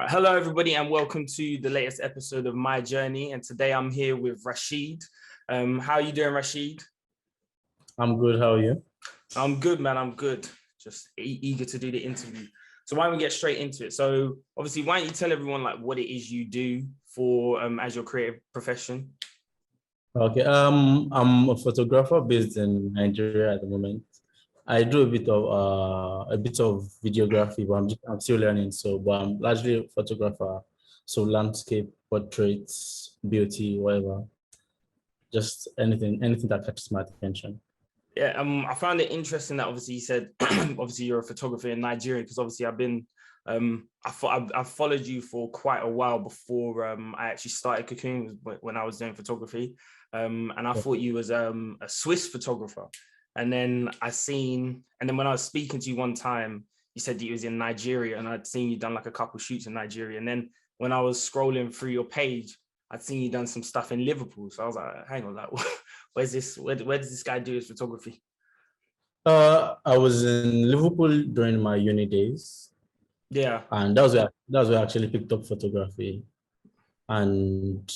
Right, hello, everybody, and welcome to the latest episode of My Journey. And today I'm here with Rashyd. How are you doing, Rashyd? I'm good. How are you? I'm good, man. I'm good. Just eager to do the interview. So why don't we get straight into it? So obviously, why don't you tell everyone like what it is you do for as your creative profession? Okay. I'm a photographer based in Nigeria at the moment. I do a bit of videography, but I'm still learning. But I'm largely a photographer. So landscape, portraits, beauty, whatever. Just anything that catches my attention. Yeah, I found it interesting that obviously you said obviously you're a photographer in Nigeria, because obviously I've followed you for quite a while before I actually started Cocoon when I was doing photography, and I thought you was a Swiss photographer, and then when I was speaking to you one time, you said that you was in Nigeria, and I'd seen you done like a couple shoots in Nigeria, and then when I was scrolling through your page, I'd seen you done some stuff in Liverpool, so I was like, hang on, like. Where does this guy do his photography? I was in Liverpool during my uni days. Yeah. And that was where I actually picked up photography. And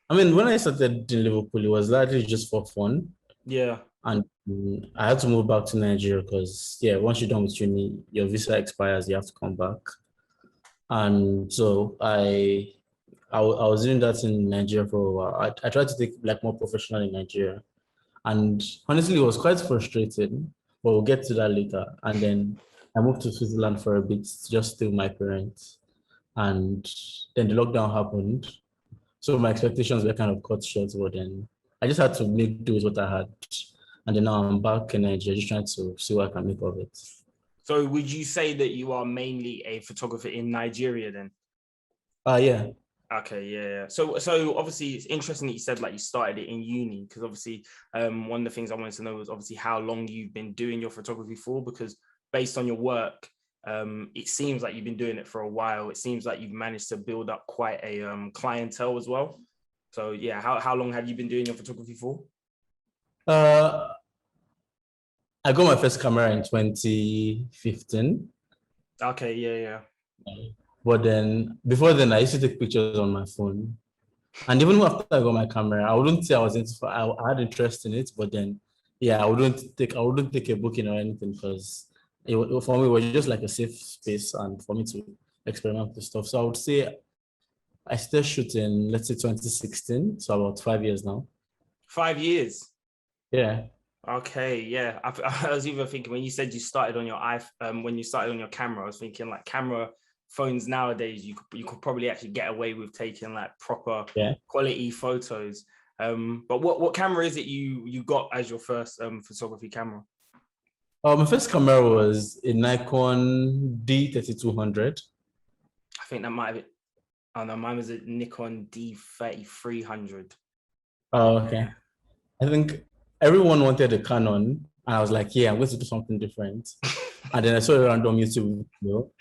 I mean, when I started in Liverpool, it was largely just for fun. Yeah. And I had to move back to Nigeria because, once you're done with uni, your visa expires, you have to come back. And so I was doing that in Nigeria for a while. I tried to take like more professional in Nigeria. And honestly, it was quite frustrating, but we'll get to that later. And then I moved to Switzerland for a bit, just stay with my parents. And then the lockdown happened. So my expectations were kind of cut short, but then I just had to make do with what I had. And then now I'm back in Nigeria, just trying to see what I can make of it. So would you say that you are mainly a photographer in Nigeria then? Yeah. Okay, yeah. So obviously it's interesting that you said like you started it in uni, because obviously one of the things I wanted to know was obviously how long you've been doing your photography for, because based on your work, it seems like you've been doing it for a while. It seems like you've managed to build up quite a clientele as well. So yeah, how long have you been doing your photography for? I got my first camera in 2015. Okay, yeah. But then before then, I used to take pictures on my phone. And even after I got my camera, I wouldn't say I was I had interest in it, but then I wouldn't take a booking or anything, because for me it was just like a safe space and for me to experiment with stuff. So I would say I started shooting, let's say 2016, so about 5 years now. 5 years. Yeah. Okay, yeah. I was even thinking when you said you started on your iPhone, when you started on your camera, I was thinking like camera phones nowadays, you could probably actually get away with taking like proper quality photos. But what camera is it you got as your first photography camera? My first camera was a Nikon D3200. I think that might have been. Oh no, mine was a Nikon D3300. Oh, okay. I think everyone wanted a Canon, and I was like, I'm going to do something different. And then I saw a random YouTube video.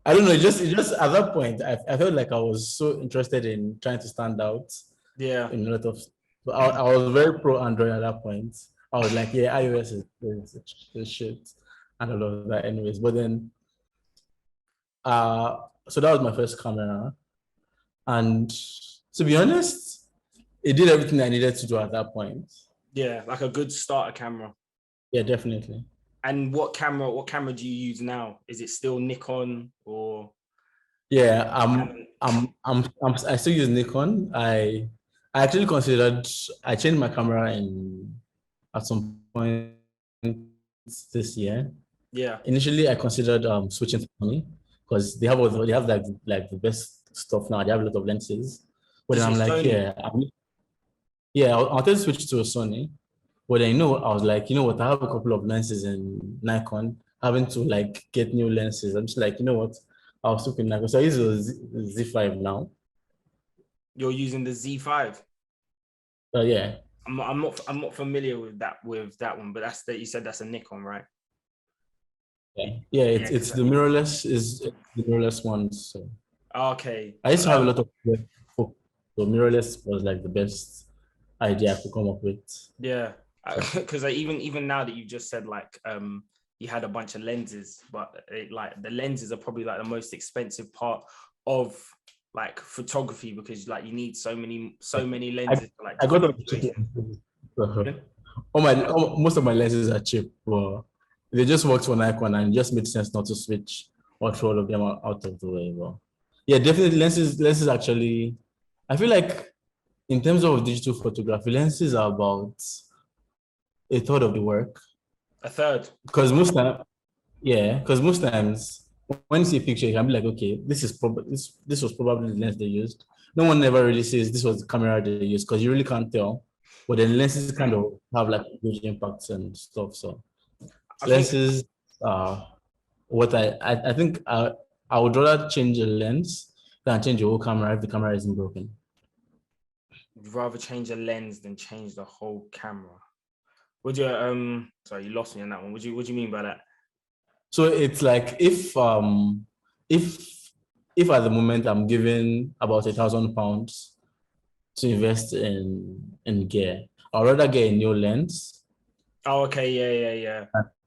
I don't know, it just at that point, I felt like I was so interested in trying to stand out. Yeah. In a lot of, I was very pro Android at that point. I was like, iOS is shit and all of that anyways. But then, so that was my first camera. And to be honest, it did everything I needed to do at that point. Yeah, like a good starter camera. Yeah, definitely. And what camera do you use now? Is it still Nikon or? Yeah, I still use Nikon. I actually considered I changed my camera at some point this year. Yeah. Initially, I considered switching to Sony because they have like the best stuff now. They have a lot of lenses. But then I'm like, Sony? I wanted to switch to a Sony. But then, I was like, what? I have a couple of lenses in Nikon. Having to like get new lenses. I'm just like, what? I was looking Nikon. So I use a Z5 now. You're using the Z5? Yeah. I'm not familiar with that one, but you said that's a Nikon, right? Yeah, it's the mirrorless one. So okay. I used to have a lot of so mirrorless was like the best idea I could come up with. Yeah, because even now that you just said like you had a bunch of lenses, but like the lenses are probably like the most expensive part of like photography because like you need so many lenses for like I got different them cheap situations. lenses. Most of my lenses are cheap, but they just worked for Nikon and it just made sense not to switch or throw all of them out of the way. But yeah, definitely lenses actually. I feel like in terms of digital photography, lenses are about a third of the work. A third. Because most times when you see a picture, you can be like, okay, this was probably the lens they used. No one ever really says this was the camera they used because you really can't tell. But then lenses kind of have like huge impacts and stuff. So I think lenses are what I think I would rather change a lens than change the whole camera if the camera isn't broken. you'd rather change a lens than change the whole camera. Would you sorry, you lost me on that one. What do you mean by that? So it's like if at the moment I'm given about £1,000 to invest in gear, I'd rather get a new lens Oh, okay, yeah.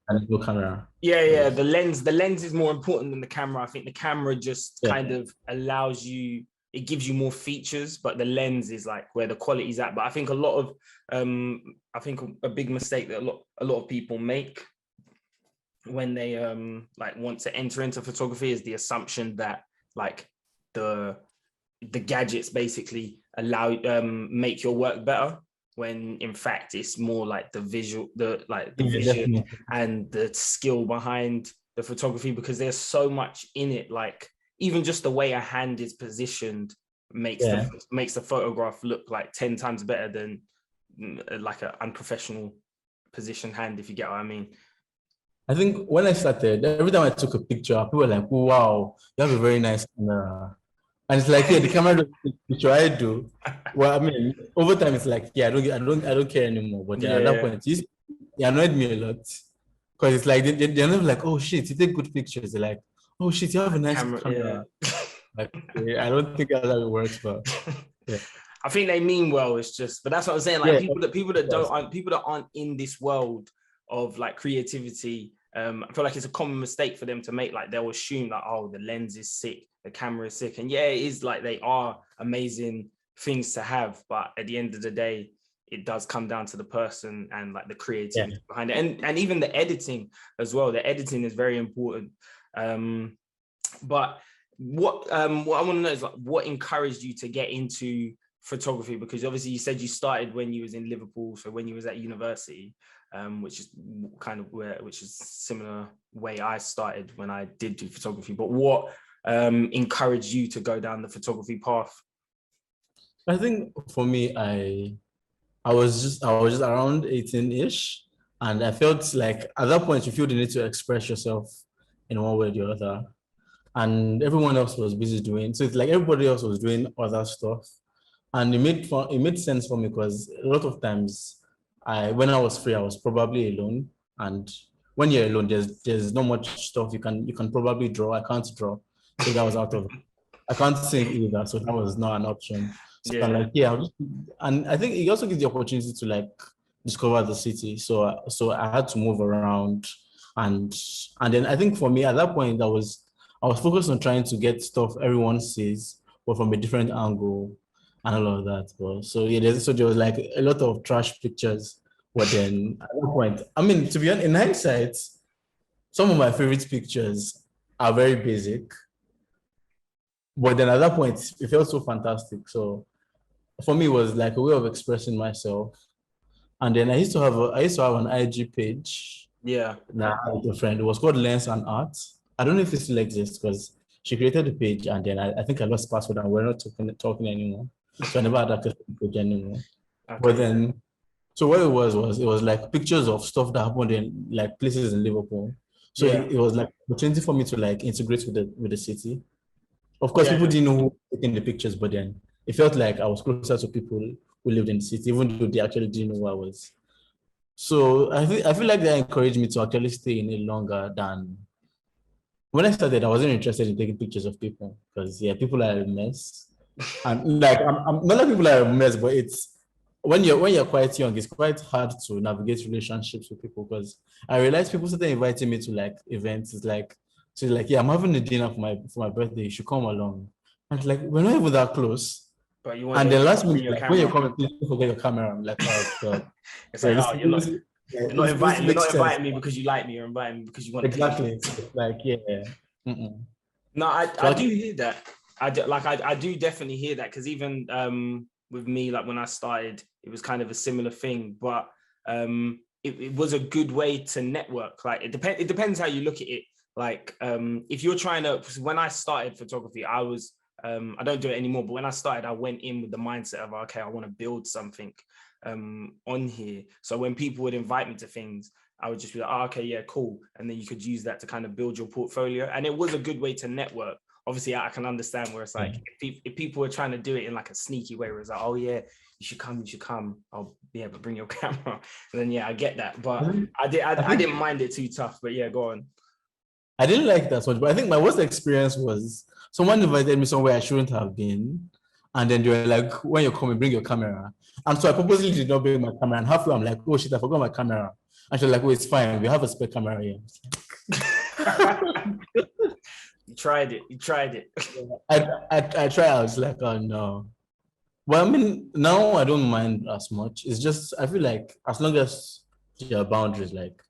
and a new camera. Yeah. The lens is more important than the camera. I think the camera just Yeah. kind of allows you, it gives you more features, but the lens is like where the quality's at. But I think I think a big mistake that a lot of people make when they like want to enter into photography is the assumption that like the gadgets basically allow make your work better, when in fact it's more like the visual, the vision Definitely. and the skill behind the photography, because there's so much in it. Like even just the way a hand is positioned makes the photograph look like 10 times better than like an unprofessional positioned hand, if you get what I mean. I think when I started, every time I took a picture, people were like, "Wow, you have a very nice camera." And it's like, yeah, the camera doesn't take the picture, I do. Well, I mean, over time, it's like, yeah, I don't care anymore. But then at that point, it annoyed me a lot because it's like they're not like, "Oh shit, you take good pictures." They're like, "Oh shit, you have a nice camera." Yeah. Like, I don't think that's how it works, but yeah. I think they mean well. It's just, but that's what I'm saying. Like people that aren't in this world of like creativity. I feel like it's a common mistake for them to make. Like they'll assume that, oh, the lens is sick, the camera is sick, and yeah, it is. Like they are amazing things to have, but at the end of the day, it does come down to the person and like the creativity behind it, and even the editing as well. The editing is very important. But what I want to know is like, what encouraged you to get into photography? Because obviously you said you started when you was in Liverpool, so when you was at university, which is similar way I started when I did do photography. But what encouraged you to go down the photography path? I think for me, I was just around 18-ish, and I felt like at that point you feel the need to express yourself in one way or the other, and everyone else was busy doing. So it's like everybody else was doing other stuff, and it made sense for me because a lot of times when I was free, I was probably alone, and when you're alone, there's not much stuff you can probably draw. I can't draw, so that was out of. I can't sing either, so that was not an option. So I'm like, and I think it also gives the opportunity to like discover the city. So I had to move around, and then I think for me at that point I was focused on trying to get stuff everyone sees, but from a different angle and all of that. But so yeah, there was like a lot of trash pictures. But then at that point, I mean, to be honest, in hindsight, some of my favorite pictures are very basic. But then at that point, it felt so fantastic. So for me, it was like a way of expressing myself. And then I used to have an IG page. Yeah. That I had a friend. It was called Lens and Art. I don't know if it still exists because she created the page and then I think I lost password and we're not talking anymore. So I never had access to the page anymore. Okay. But then, so what it was like pictures of stuff that happened in like places in Liverpool. So it was like an opportunity for me to like integrate with the city. Of course, people didn't know who was taking the pictures, but then it felt like I was closer to people who lived in the city, even though they actually didn't know who I was. So I feel like that encouraged me to actually stay in it longer than when I started. I wasn't interested in taking pictures of people because people are a mess, and like I'm not like people are a mess, but it's when you're quite young, it's quite hard to navigate relationships with people because I realized people started inviting me to like events. It's like, so like, yeah, I'm having a dinner for my birthday. You should come along. And like, we're not even that close. But you want And to the last bring minute, your like, when camera. you come, please don't forget your camera. I'm like, oh God. It's Yeah, like, this, oh, you're not this inviting. You're makes not sense. inviting me because you like me. You're inviting me because you want to see Exactly. me. It's like, yeah. Mm-mm. No, So I do hear that. I do definitely hear that because even with me, like when I started, it was kind of a similar thing, but it was a good way to network. Like it depends how you look at it. Like if you're trying to, when I started photography, I was I don't do it anymore, but when I started, I went in with the mindset of okay, I want to build something on here. So when people would invite me to things, I would just be like, oh, okay, yeah, cool. And then you could use that to kind of build your portfolio. And it was a good way to network. Obviously, I can understand where it's like, if people are trying to do it in like a sneaky way, where it's like, oh, yeah, you should come. I'll be able to bring your camera. And then, yeah, I get that. But I didn't mind it too tough. But yeah, go on. I didn't like that much, but I think my worst experience was someone invited me somewhere I shouldn't have been. And then they were like, when you're coming, bring your camera. And so I purposely did not bring my camera. And halfway, I'm like, oh shit, I forgot my camera. And she's like, oh, it's fine. We have a spare camera here. You tried it. I tried. I was like, oh no. Well, I mean, now I don't mind as much. It's just, I feel like as long as there are boundaries, like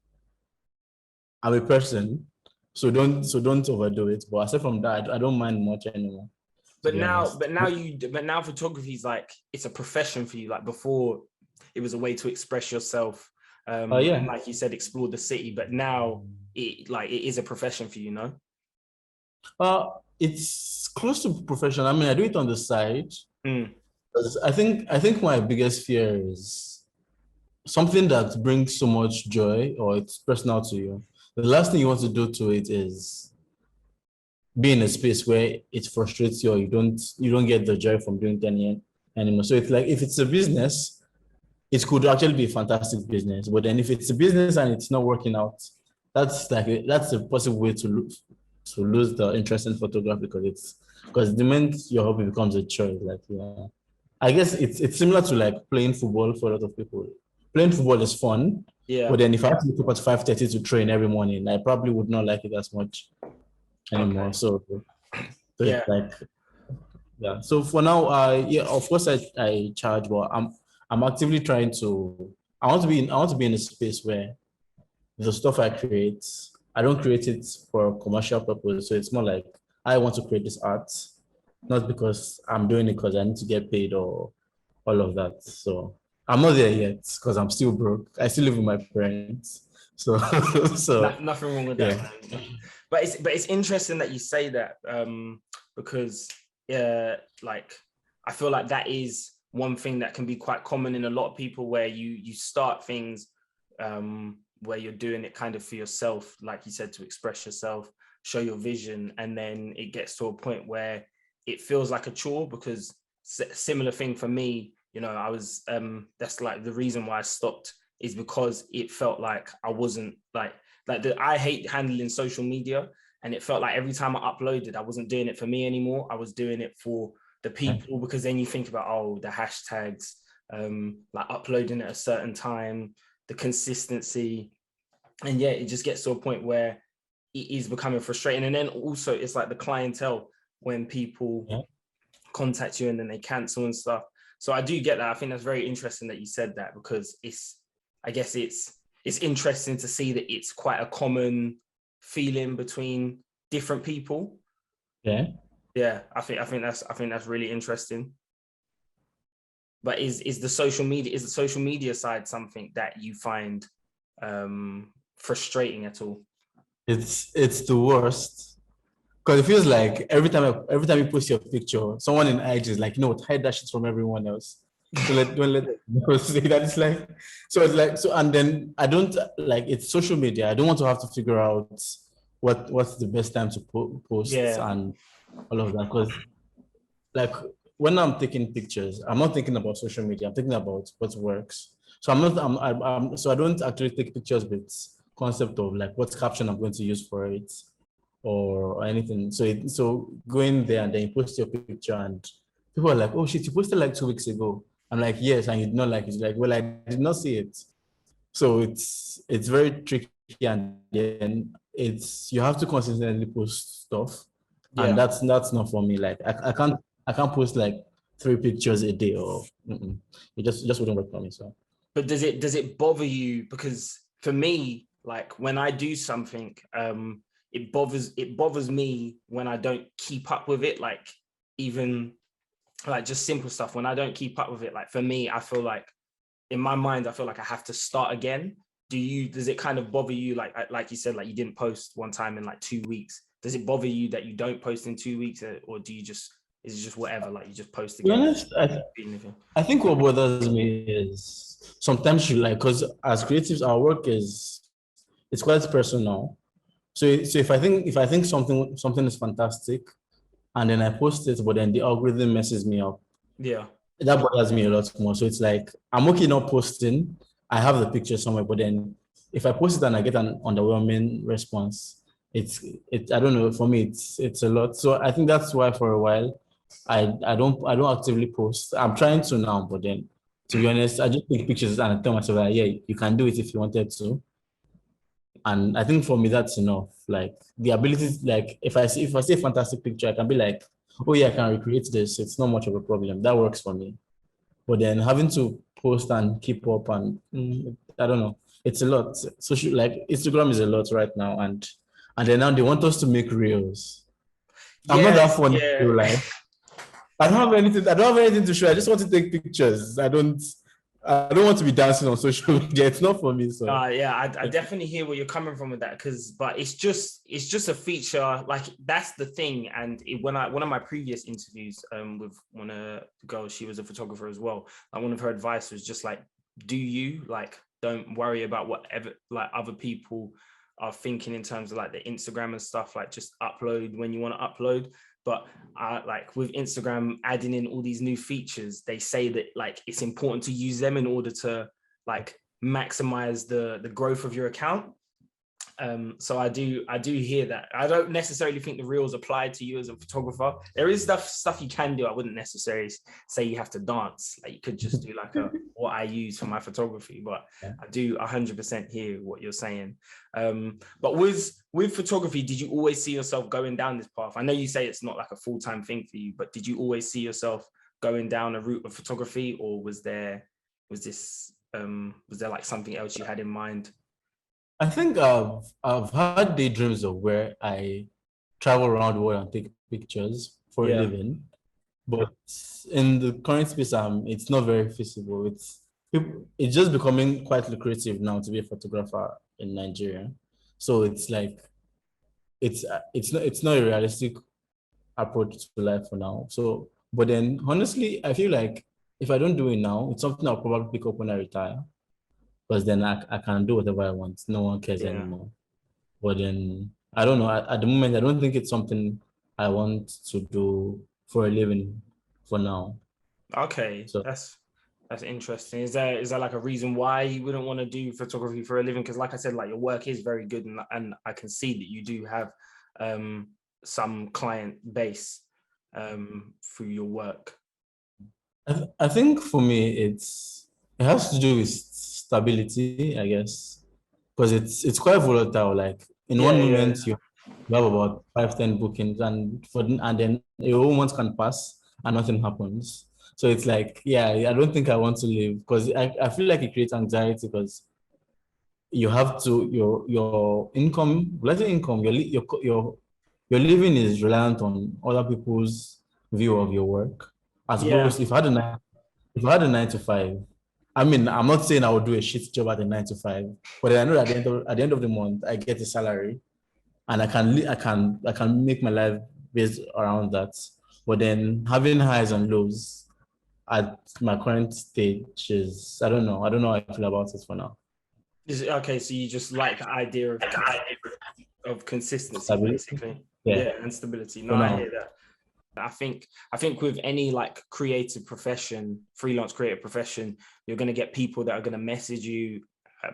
I'm a person, so don't overdo it. But aside from that, I don't mind much anymore. But now photography is like, it's a profession for you. Like before, it was a way to express yourself. Yeah. And like you said, explore the city. But now it is a profession for you, no? It's close to professional. I mean, I do it on the side. Mm. I think my biggest fear is something that brings so much joy or it's personal to you. The last thing you want to do to it is be in a space where it frustrates you or you don't get the joy from doing it anymore. So it's like if it's a business, it could actually be a fantastic business. But then if it's a business and it's not working out, that's a possible way to lose the interest in photography because the moment your hobby becomes a choice, like yeah. I guess it's similar to like playing football for a lot of people. Playing football is fun, Yeah. but then if I have to wake up at 5:30 to train every morning, I probably would not like it as much anymore. Okay. So Yeah. it's like yeah. So for now, yeah, of course I charge, but I'm actively trying to. I want to be in a space where the stuff I create, I don't create it for a commercial purpose. So it's more like I want to create this art, not because I'm doing it because I need to get paid or all of that. So I'm not there yet because I'm still broke. I still live with my parents. So so Nothing wrong with that, yeah. man. But it's interesting that you say that because like I feel like that is one thing that can be quite common in a lot of people where you start things where you're doing it kind of for yourself, like you said, to express yourself, show your vision, and then it gets to a point where it feels like a chore because similar thing for me, I was that's like the reason why I stopped is because it felt like I wasn't I hate handling social media, and it felt like every time I uploaded, I wasn't doing it for me anymore. I was doing it for the people because then you think about the hashtags, like uploading at a certain time, the consistency, and yeah, it just gets to a point where it is becoming frustrating. And then also it's like the clientele when people contact you and then they cancel and stuff. So I do get that. I think that's very interesting that you said that because I guess it's interesting to see that it's quite a common feeling between different people. Yeah. Yeah, I think that's really interesting. But is the social media side something that you find frustrating at all? It's the worst. Because it feels like every time you post your picture, someone in IG is like, hide that shit from everyone else. So don't let people say that. So and then I don't like it's social media. I don't want to have to figure out what's the best time to post and all of that. Because like when I'm taking pictures, I'm not thinking about social media. I'm thinking about what works. So so I don't actually take pictures with concept of like what caption I'm going to use for it or anything. So going there and then you post your picture and people are like, oh shit, you posted like 2 weeks ago. I'm like, yes, and you did not like it. It's like, well, I did not see it. So it's very tricky and then you have to consistently post stuff. and Yeah. that's not for me. Like I can't post like 3 pictures a day, or it just wouldn't work for me. So But does it bother you? Because for me, like when I do something, it bothers me when I don't keep up with it. Like even like just simple stuff when I don't keep up with it. Like for me, I feel like in my mind, I feel like I have to start again. Does it kind of bother you? Like you said, like you didn't post one time in like 2 weeks. Does it bother you that you don't post in 2 weeks, or do you just, is it just whatever? Like you just post to be again? honest, I think what bothers me is sometimes you like, because as creatives, our work is it's quite personal. So if I think something is fantastic, and then I post it, but then the algorithm messes me up, Yeah. that bothers me a lot more. So it's like I'm okay not posting. I have the picture somewhere, but then if I post it and I get an underwhelming response, I don't know. For me, it's a lot. So I think that's why for a while I don't actively post. I'm trying to now, but then to be honest, I just take pictures and I tell myself that yeah, you can do it if you wanted to. And I think for me that's enough. Like the ability, like if I see a fantastic picture, I can be like, oh yeah, I can recreate this. It's not much of a problem. That works for me. But then having to post and keep up and I don't know, it's a lot. Social, like Instagram is a lot right now, and then now they want us to make reels. I'm not that Yes, funny in yeah. real life. I don't have anything. I don't have anything to show. I just want to take pictures. I don't want to be dancing on social media. It's not for me. So Yeah, I definitely hear where you're coming from with that, but it's just a feature. Like that's the thing. And when one of my previous interviews with one of the girls, she was a photographer as well. Like one of her advice was just like, do you like, don't worry about whatever like other people are thinking in terms of like the Instagram and stuff. Like just upload when you want to upload. But like with Instagram adding in all these new features, they say that like it's important to use them in order to like maximize the growth of your account. So I do hear that. I don't necessarily think the reels apply to you as a photographer. There is stuff you can do. I wouldn't necessarily say you have to dance. Like you could just do like what I use for my photography. But yeah. I do 100% hear what you're saying. But with photography, did you always see yourself going down this path? I know you say it's not like a full-time thing for you, but did you always see yourself going down a route of photography, or was there like something else you had in mind? I think I've had daydreams of where I travel around the world and take pictures for a Yeah. living. But in the current space, it's not very feasible. It's just becoming quite lucrative now to be a photographer in Nigeria. So it's like it's not a realistic approach to life for now. So, but then honestly, I feel like if I don't do it now, it's something I'll probably pick up when I retire, because then I can do whatever I want. No one cares Yeah. anymore. But then I don't know. At the moment, I don't think it's something I want to do for a living for now. Okay, So that's interesting. Is there like a reason why you wouldn't want to do photography for a living? Because like I said, like your work is very good, and I can see that you do have um some client base through your work. I think for me, it has to do with stability, I guess, because it's quite volatile. Like in Yeah, one yeah, moment you have about 5, 10 bookings, and then a whole month can pass and nothing happens. So it's like, yeah, I don't think I want to live, because I feel like it creates anxiety, because you have to your income, let's say income, your living is reliant on other people's view of your work. As yeah. opposed, if I had a 9 to 5, I mean, I'm not saying I would do a shit job at a 9 to 5, but I know that at the end of the month, I get a salary, and I can make my life based around that. But then having highs and lows at my current stage is, I don't know how I feel about it for now. Okay, so you just like the idea of consistency, Stability, basically. yeah, Yeah, and stability. No, for I now. hear that. I think with any like creative profession, freelance creative profession, you're going to get people that are going to message you,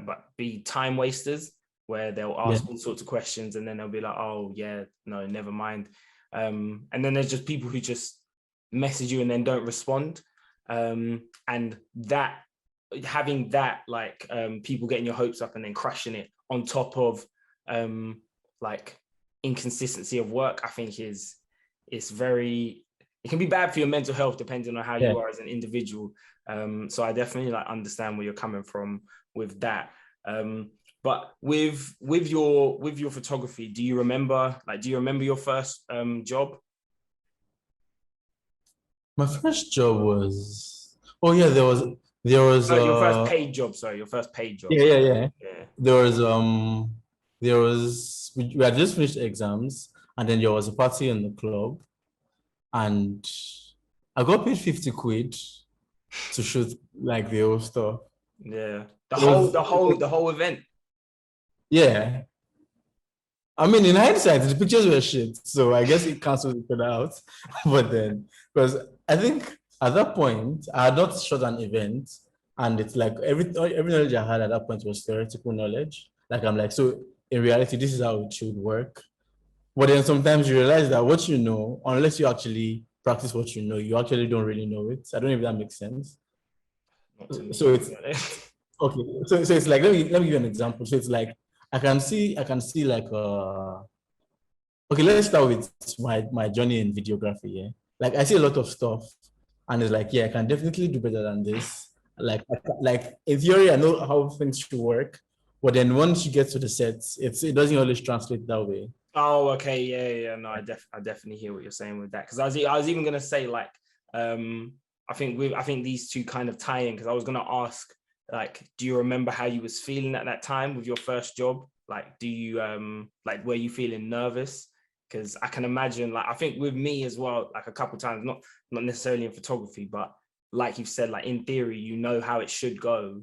but be time wasters, where they'll Yeah, ask all sorts of questions and then they'll be like, oh yeah, no, never mind. And then there's just people who just message you and then don't respond. And that having that like people getting your hopes up and then crushing it on top of like inconsistency of work, I think it can be bad for your mental health depending on how Yeah. you are as an individual. So I definitely like understand where you're coming from with that. But with your photography, do you remember your first job? My first job was, oh yeah, there was Your first paid job, sorry, your first paid job. yeah. Yeah. There was we had just finished exams, and then there was a party in the club, and I got paid 50 quid to shoot like the whole stuff. Yeah. It was, The whole event. yeah. I mean, in hindsight, the pictures were shit, so I guess it cancels it out. But then, because I think at that point, I had not shot an event, and it's like every knowledge I had at that point was theoretical knowledge. Like I'm like, so in reality, this is how it should work. But then sometimes you realize that what you know, unless you actually practice what you know, you actually don't really know it. I don't know if that makes sense. Not to me. So it's okay. So it's like let me give you an example. So it's like I can see like okay, let's start with my journey in videography. Yeah, like I see a lot of stuff, and it's like, yeah, I can definitely do better than this. Like in theory, I know how things should work, but then once you get to the sets, it doesn't always translate that way. Oh, okay, yeah. No, I definitely hear what you're saying with that, because I was even gonna say like I think these two kind of tie in, because I was gonna ask, like, do you remember how you was feeling at that time with your first job? Like, do you like, were you feeling nervous? Because I can imagine, like, I think with me as well, like a couple times, not necessarily in photography, but like you've said, like in theory, you know how it should go,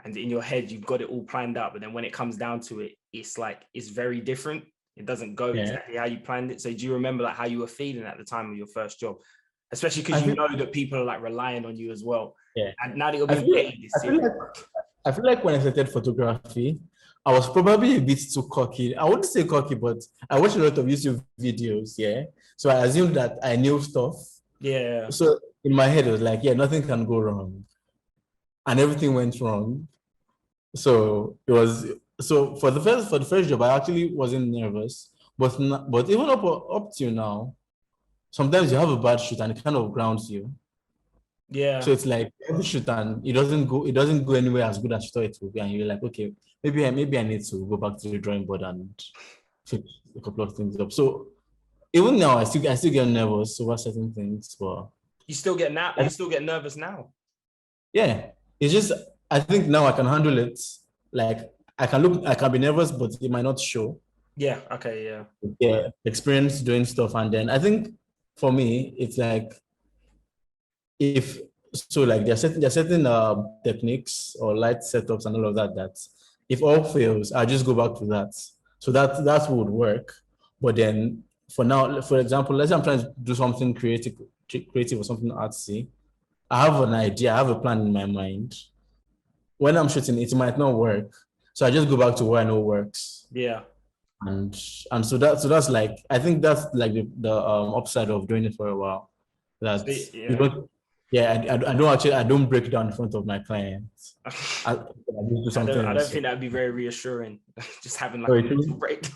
and in your head you've got it all planned out, but then when it comes down to it, it's like it's very different. It doesn't go Yeah. exactly how you planned it. So do you remember like how you were feeling at the time of your first job? Especially I because you think, know that people are like relying on you as well. yeah. And now that you're I being feel, paid, I it's feel like serious. I feel like when I started photography, I was probably a bit too cocky. I wouldn't say cocky, but I watched a lot of YouTube videos, yeah. So I assumed that I knew stuff. Yeah. So in my head, it was like, yeah, nothing can go wrong. And everything went wrong. So it was so for the first job, I actually wasn't nervous. But even up to now, sometimes you have a bad shoot and it kind of grounds you. Yeah. So it's like every shoot and it doesn't go anywhere as good as you thought it would be. And you're like, okay, maybe I need to go back to the drawing board and fix a couple of things up. So even now I still get nervous over certain things, but You still get nervous now. yeah, it's just I think now I can handle it. Like I can be nervous, but it might not show. Yeah. Okay. Yeah. Yeah, experience doing stuff, and then I think for me it's like if so like there are certain techniques or light setups and all of that if all fails, I just go back to that. So that would work. But then for now, for example, let's say I'm trying to do something creative or something artsy. I have an idea, I have a plan in my mind. When I'm shooting, it might not work. So I just go back to what I know works. Yeah. And that's like I think that's like the upside of doing it for a while. That you Yeah. don't yeah, I don't break down in front of my clients. I just do something I don't else. think that'd be very reassuring. Just having like So a mental break.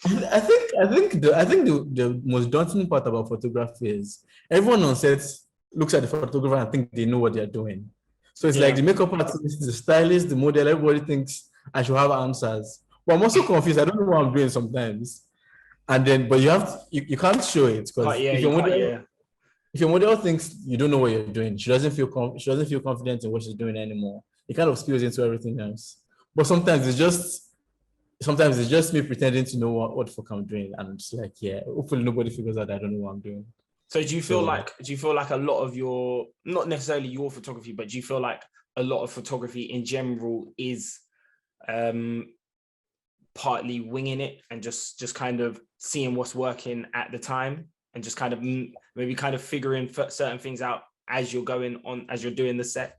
I think the most daunting part about photography is everyone on set looks at the photographer and think they know what they're doing. So it's like Yeah. the makeup artist, the stylist, the model, everybody thinks I should have answers. But I'm also confused. I don't know what I'm doing sometimes. And then, but you can't show it because Yeah. if You your can't. model Yeah. if your model thinks you don't know what you're doing, she doesn't feel confident in what she's doing anymore. It kind of spills into everything else. But sometimes it's just me pretending to know what the fuck I'm doing, and it's like, yeah, hopefully nobody figures out I don't know what I'm doing. So So do you feel like a lot of your, not necessarily your photography, but do you feel like a lot of photography in general is um partly winging it and just kind of seeing what's working at the time, and just kind of maybe kind of figuring certain things out as you're doing the set?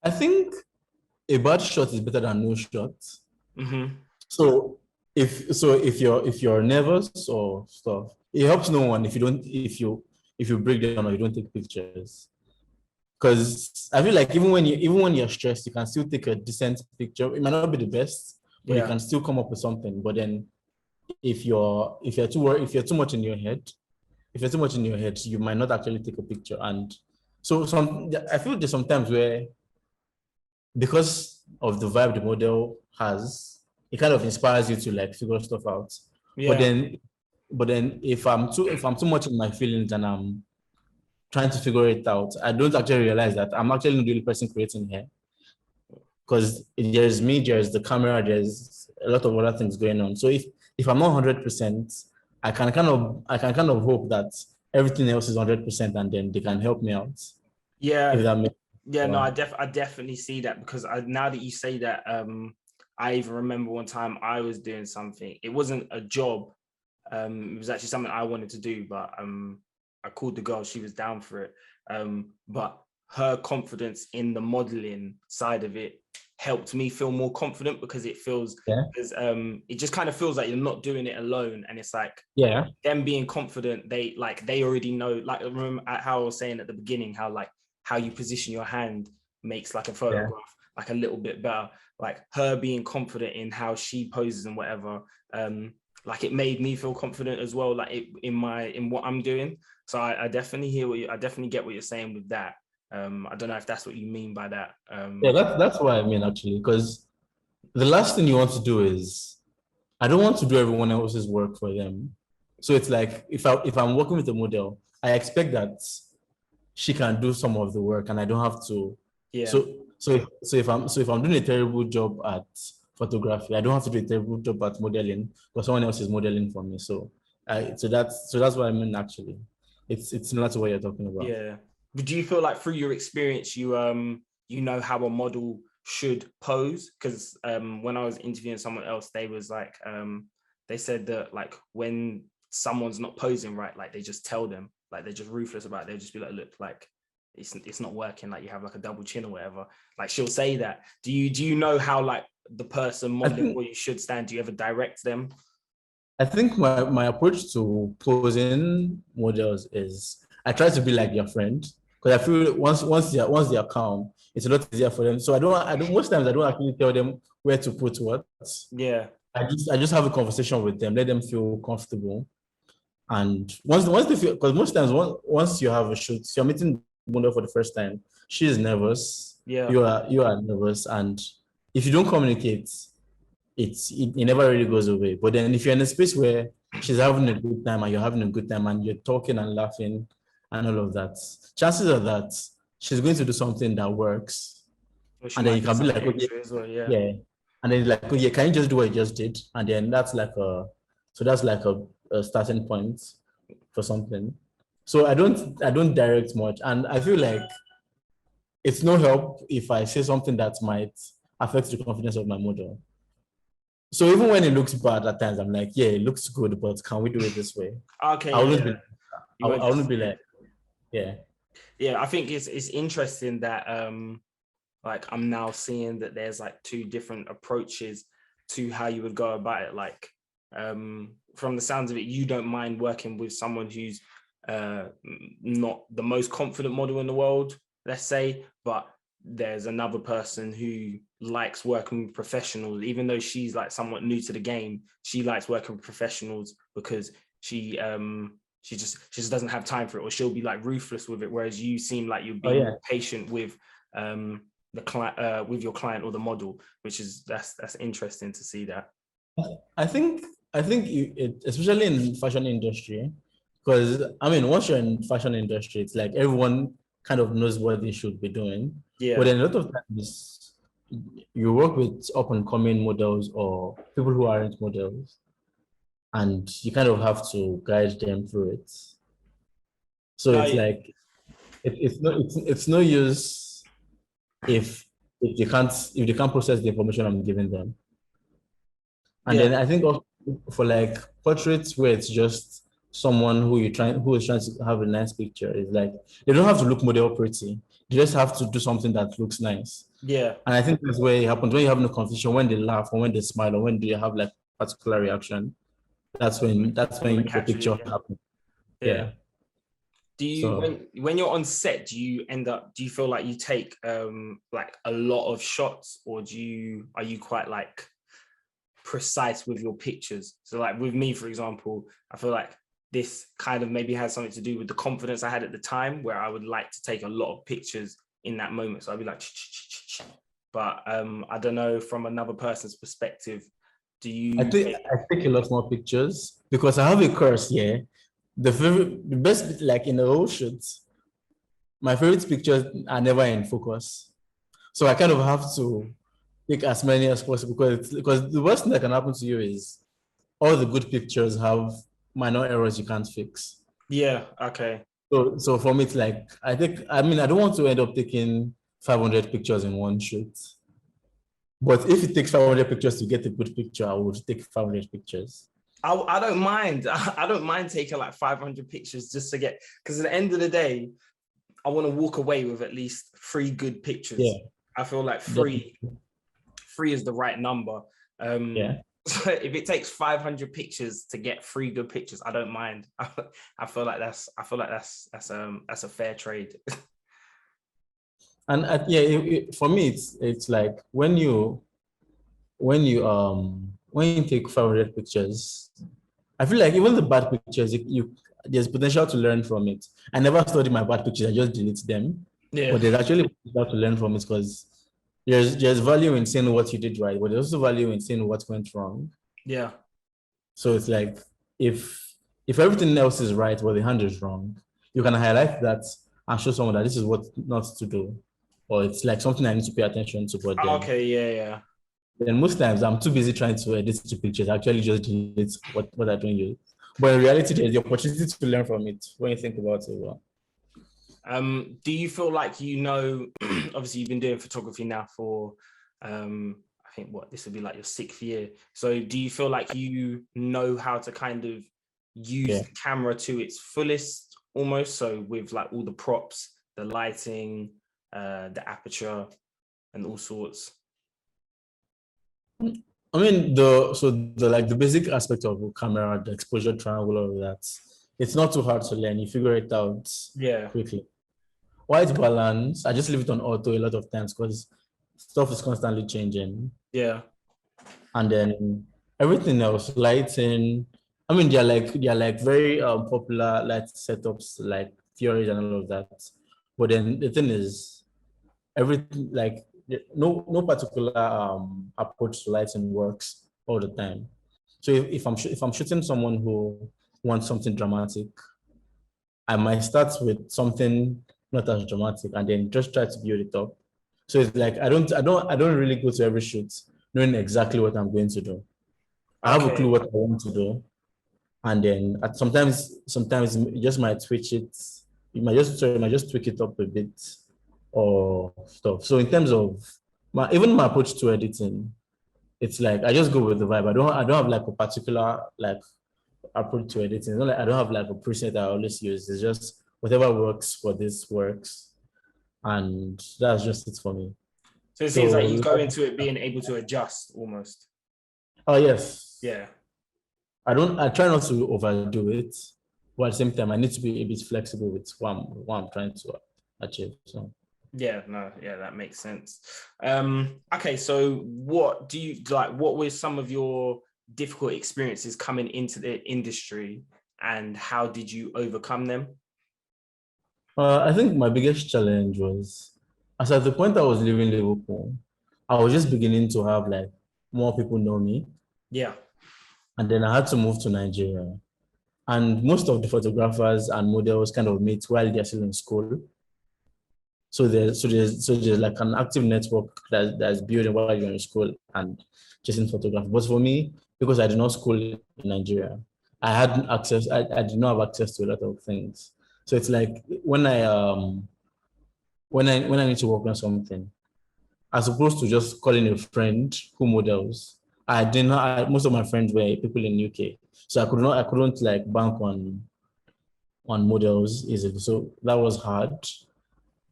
I think a bad shot is better than no shot. Mm-hmm. So if you're nervous or stuff, it helps no one if you break down or you don't take pictures. Because I feel like even when you're stressed, you can still take a decent picture. It might not be the best, but you Yeah. can still come up with something. But then if you're too much in your head, if you're too much in your head, you might not actually take a picture. And so I feel there's sometimes where, because of the vibe the model has, it kind of inspires you to like figure stuff out. But Yeah. then, if I'm too much in my feelings and I'm trying to figure it out, I don't actually realize that I'm actually not the only person creating here. Because there's me, there's the camera, there's a lot of other things going on. So if I'm not 100%, I can kind of hope that everything else is 100% and then they can help me out. If Yeah. that makes Yeah, no, sense. I definitely see that, because now that you say that, I even remember one time I was doing something. It wasn't a job. It was actually something I wanted to do, but I called the girl. She was down for it. But her confidence in the modeling side of it helped me feel more confident, because it feels, Yeah. because it just kind of feels like you're not doing it alone, and it's like, Yeah. them being confident, they already know. Like, remember how I was saying at the beginning, how you position your hand makes like a Yeah. photograph like a little bit better. Like, her being confident in how she poses and whatever, like, it made me feel confident as well, like in what I'm doing. So I definitely I definitely get what you're saying with that. I don't know if that's what you mean by that. Yeah, that's what I mean actually, because the last thing you want to do is, I don't want to do everyone else's work for them. So it's like, if I'm working with a model, I expect that she can do some of the work and I don't have to. Yeah. So if I'm doing a terrible job at photography, I don't have to do a terrible job at modeling, but someone else is modeling for me. So that's what I mean actually. It's similar to what you're talking about. Yeah. But do you feel like through your experience, you know how a model should pose? Because when I was interviewing someone else, they was like, they said that, like, when someone's not posing right, like, they just tell them, like, they're just ruthless about it. They'll just be like, look, like, it's not working, like, you have like a double chin or whatever. Like, she'll say that. Do you know how, like, the person I modeling think for you should stand? Do you ever direct them? I think my approach to posing models is, I try to be like your friend, because I feel once they are calm, it's a lot easier for them. So I don't most times I don't actually tell them where to put what. Yeah. I just have a conversation with them, let them feel comfortable. And once they feel, because most times once you have a shoot, you're meeting the model for the first time, she is nervous, Yeah. you are nervous, and if you don't communicate, it never really goes away. But then if you're in a space where she's having a good time and you're having a good time and you're talking and laughing and all of that, chances are that she's going to do something that works. Or she And then might you do can be something like, okay, extra as well. Yeah. yeah. And then like, okay, can you just do what you just did? And then that's like a starting point for something. So I don't direct much. And I feel like it's no help if I say something that might affect the confidence of my model. So even when it looks bad at times, I'm like, yeah, it looks good, but can we do it this way? I Okay. wouldn't Yeah. be, You won't I wouldn't just, be yeah. like, yeah, Yeah, I think it's interesting that like, I'm now seeing that there's like two different approaches to how you would go about it. Like, from the sounds of it, you don't mind working with someone who's not the most confident model in the world, let's say, but there's another person who likes working with professionals. Even though she's like somewhat new to the game, she likes working with professionals because she just doesn't have time for it, or she'll be like ruthless with it, whereas you seem like you're oh being yeah. more patient with the client, with your client or the model, which is that's interesting to see that. I think especially in fashion industry, because I mean, once you're in fashion industry, it's like everyone kind of knows what they should be doing. But Yeah. then a lot of times you work with up and coming models or people who aren't models, and you kind of have to guide them through it. So No. it's like it's no use if if they can't process the information I'm giving them. And Yeah. then I think also for like portraits where it's just someone who is trying to have a nice picture, is like they don't have to look model pretty. They just have to do something that looks nice. Yeah. And I think that's where it happens when you have no conversation, when they laugh or when they smile or when they have like particular reaction. That's when the Capture picture it. happens. Yeah. Yeah. Do you, So when you're on set, do you feel like you take like a lot of shots, or are you quite like precise with your pictures? So like with me, for example, I feel like this kind of maybe has something to do with the confidence I had at the time, where I would like to take a lot of pictures in that moment. So I'd be like, but I don't know from another person's perspective. Do you? I take a lot more pictures because I have a course here. The best, like in the whole shoot, my favorite pictures are never in focus. So I kind of have to take as many as possible because the worst thing that can happen to you is all the good pictures have minor errors you can't fix. Yeah. Okay. So for me, it's like, I don't want to end up taking 500 pictures in one shoot. But if it takes 500 pictures to get a good picture, I would take 500 pictures. I don't mind. I don't mind taking like 500 pictures just to get, because at the end of the day, I want to walk away with at least 3 good pictures. Yeah. I feel like three is the right number. Yeah. So if it takes 500 pictures to get 3 good pictures, I don't mind. I feel like that's a fair trade. And for me, it's like when you take 500 pictures, I feel like even the bad pictures, there's potential to learn from it. I never studied my bad pictures; I just delete them. Yeah. But there's actually potential to learn from it because there's value in seeing what you did right, but there's also value in seeing what went wrong. Yeah. So it's like if everything else is right, but the hand is wrong, you can highlight that and show someone that this is what not to do, or it's like something I need to pay attention to. But okay, yeah. Then most times I'm too busy trying to edit the pictures. I actually just delete what I don't use. But in reality, there's the opportunity to learn from it when you think about it well. Do you feel like obviously you've been doing photography now for I think this would be like your 6th year. So do you feel like you know how to kind of use the camera to its fullest almost? So with like all the props, the lighting, the aperture and all sorts? I mean, the basic aspect of the camera, the exposure triangle, all of that, it's not too hard to learn. You figure it out quickly. White balance, I just leave it on auto a lot of times because stuff is constantly changing. Yeah. And then everything else, lighting, I mean, they're like very popular light setups like theories and all of that. But then the thing is, everything like no particular approach to lighting works all the time. So if I'm shooting someone who wants something dramatic, I might start with something not as dramatic and then just try to build it up. So it's like I don't really go to every shoot knowing exactly what I'm going to do. I have a clue what I want to do, and then sometimes you just might switch it. You might just tweak it up a bit or stuff. So in terms of my approach to editing, it's like I just go with the vibe. I don't have like a particular like approach to editing. It's not like I don't have like a preset I always use. It's just whatever works for this works, and that's just it for me. So it seems like you go into it being able to adjust almost. Oh yes. Yeah. I try not to overdo it, but at the same time I need to be a bit flexible with what I'm trying to achieve. So that makes sense. Okay, so what do you like? What were some of your difficult experiences coming into the industry, and how did you overcome them? I think my biggest challenge was, as at the point I was leaving Liverpool, I was just beginning to have like more people know me. Yeah. And then I had to move to Nigeria. And most of the photographers and models kind of meet while they're still in school. So there's like an active network that's building while you're in school and chasing photography. But for me, because I did not school in Nigeria, I did not have access to a lot of things. So it's like when I need to work on something, as opposed to just calling a friend who models, most of my friends were people in UK. So I couldn't like bank on models easily. So that was hard.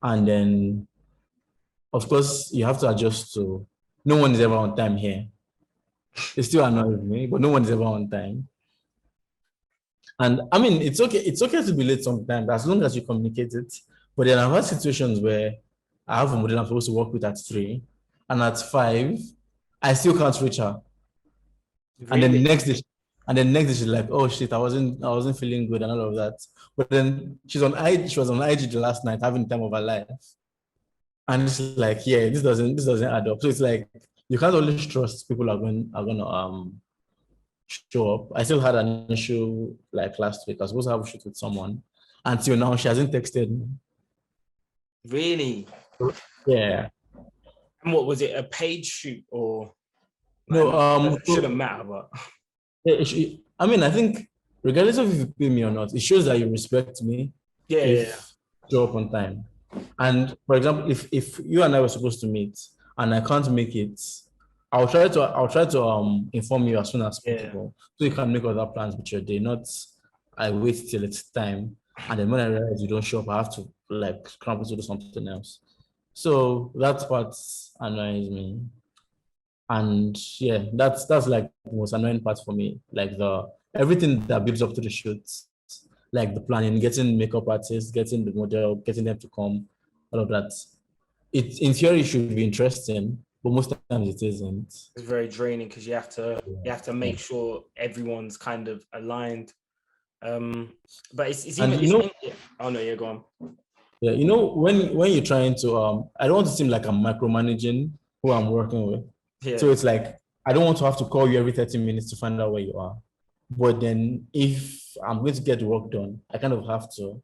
And then, of course, you have to adjust to no one is ever on time here. It still annoys me, but no one is ever on time. And I mean, it's okay to be late sometimes as long as you communicate it. But then I've had situations where I have a model I'm supposed to work with at 3, and at 5, I still can't reach her. Really? And then the And then next day she's like, oh shit, I wasn't feeling good and all of that. But then she was on IG the last night having the time of her life. And it's like, yeah, this doesn't add up. So it's like you can't always trust people are gonna show up. I still had an issue like last week. I was supposed to have a shoot with someone. Until now, she hasn't texted me. Really? Yeah. And what was it? A paid shoot or like, No, it shouldn't matter, but I mean, I think regardless of if you pay me or not, it shows that you respect me yeah. if you show up on time. And for example, if you and I were supposed to meet and I can't make it, I'll try to inform you as soon as Yeah. possible so you can make other plans with your day. Not I wait till it's time and then when I realize you don't show up, I have to like scramble to do something else. So that part annoys me. And yeah, that's like the most annoying part for me. Like the everything that builds up to the shoots, like the planning, getting makeup artists, getting the model, getting them to come, all of that. It in theory should be interesting, but most times it isn't. It's very draining because you have to Yeah. make sure everyone's kind of aligned. But it's And even you know, oh no, yeah, go on. yeah, when you're trying to I don't want to seem like I'm micromanaging who I'm working with. Yeah. So it's like I don't want to have to call you every 30 minutes to find out where you are. But then if I'm going to get the work done, I kind of have to.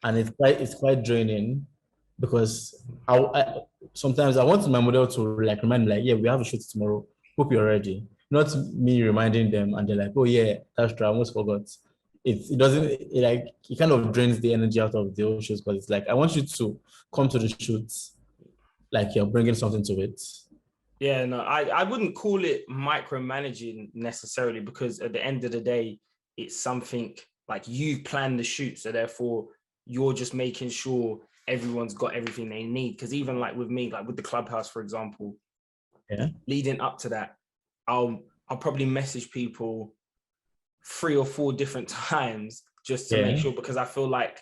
And it's quite draining because I sometimes I want my model to like remind me like, yeah, we have a shoot tomorrow. Hope you're ready. Not me reminding them and they're like, oh yeah, that's true. I almost forgot. It doesn't like it kind of drains the energy out of the whole shoot because it's like I want you to come to the shoots like you're bringing something to it. Yeah, no, I wouldn't call it micromanaging necessarily because at the end of the day, it's something like you plan the shoot, so therefore you're just making sure everyone's got everything they need. Because even like with me, like with the clubhouse, for example, Yeah. leading up to that, I'll probably message people 3 or 4 different times just to make sure because I feel like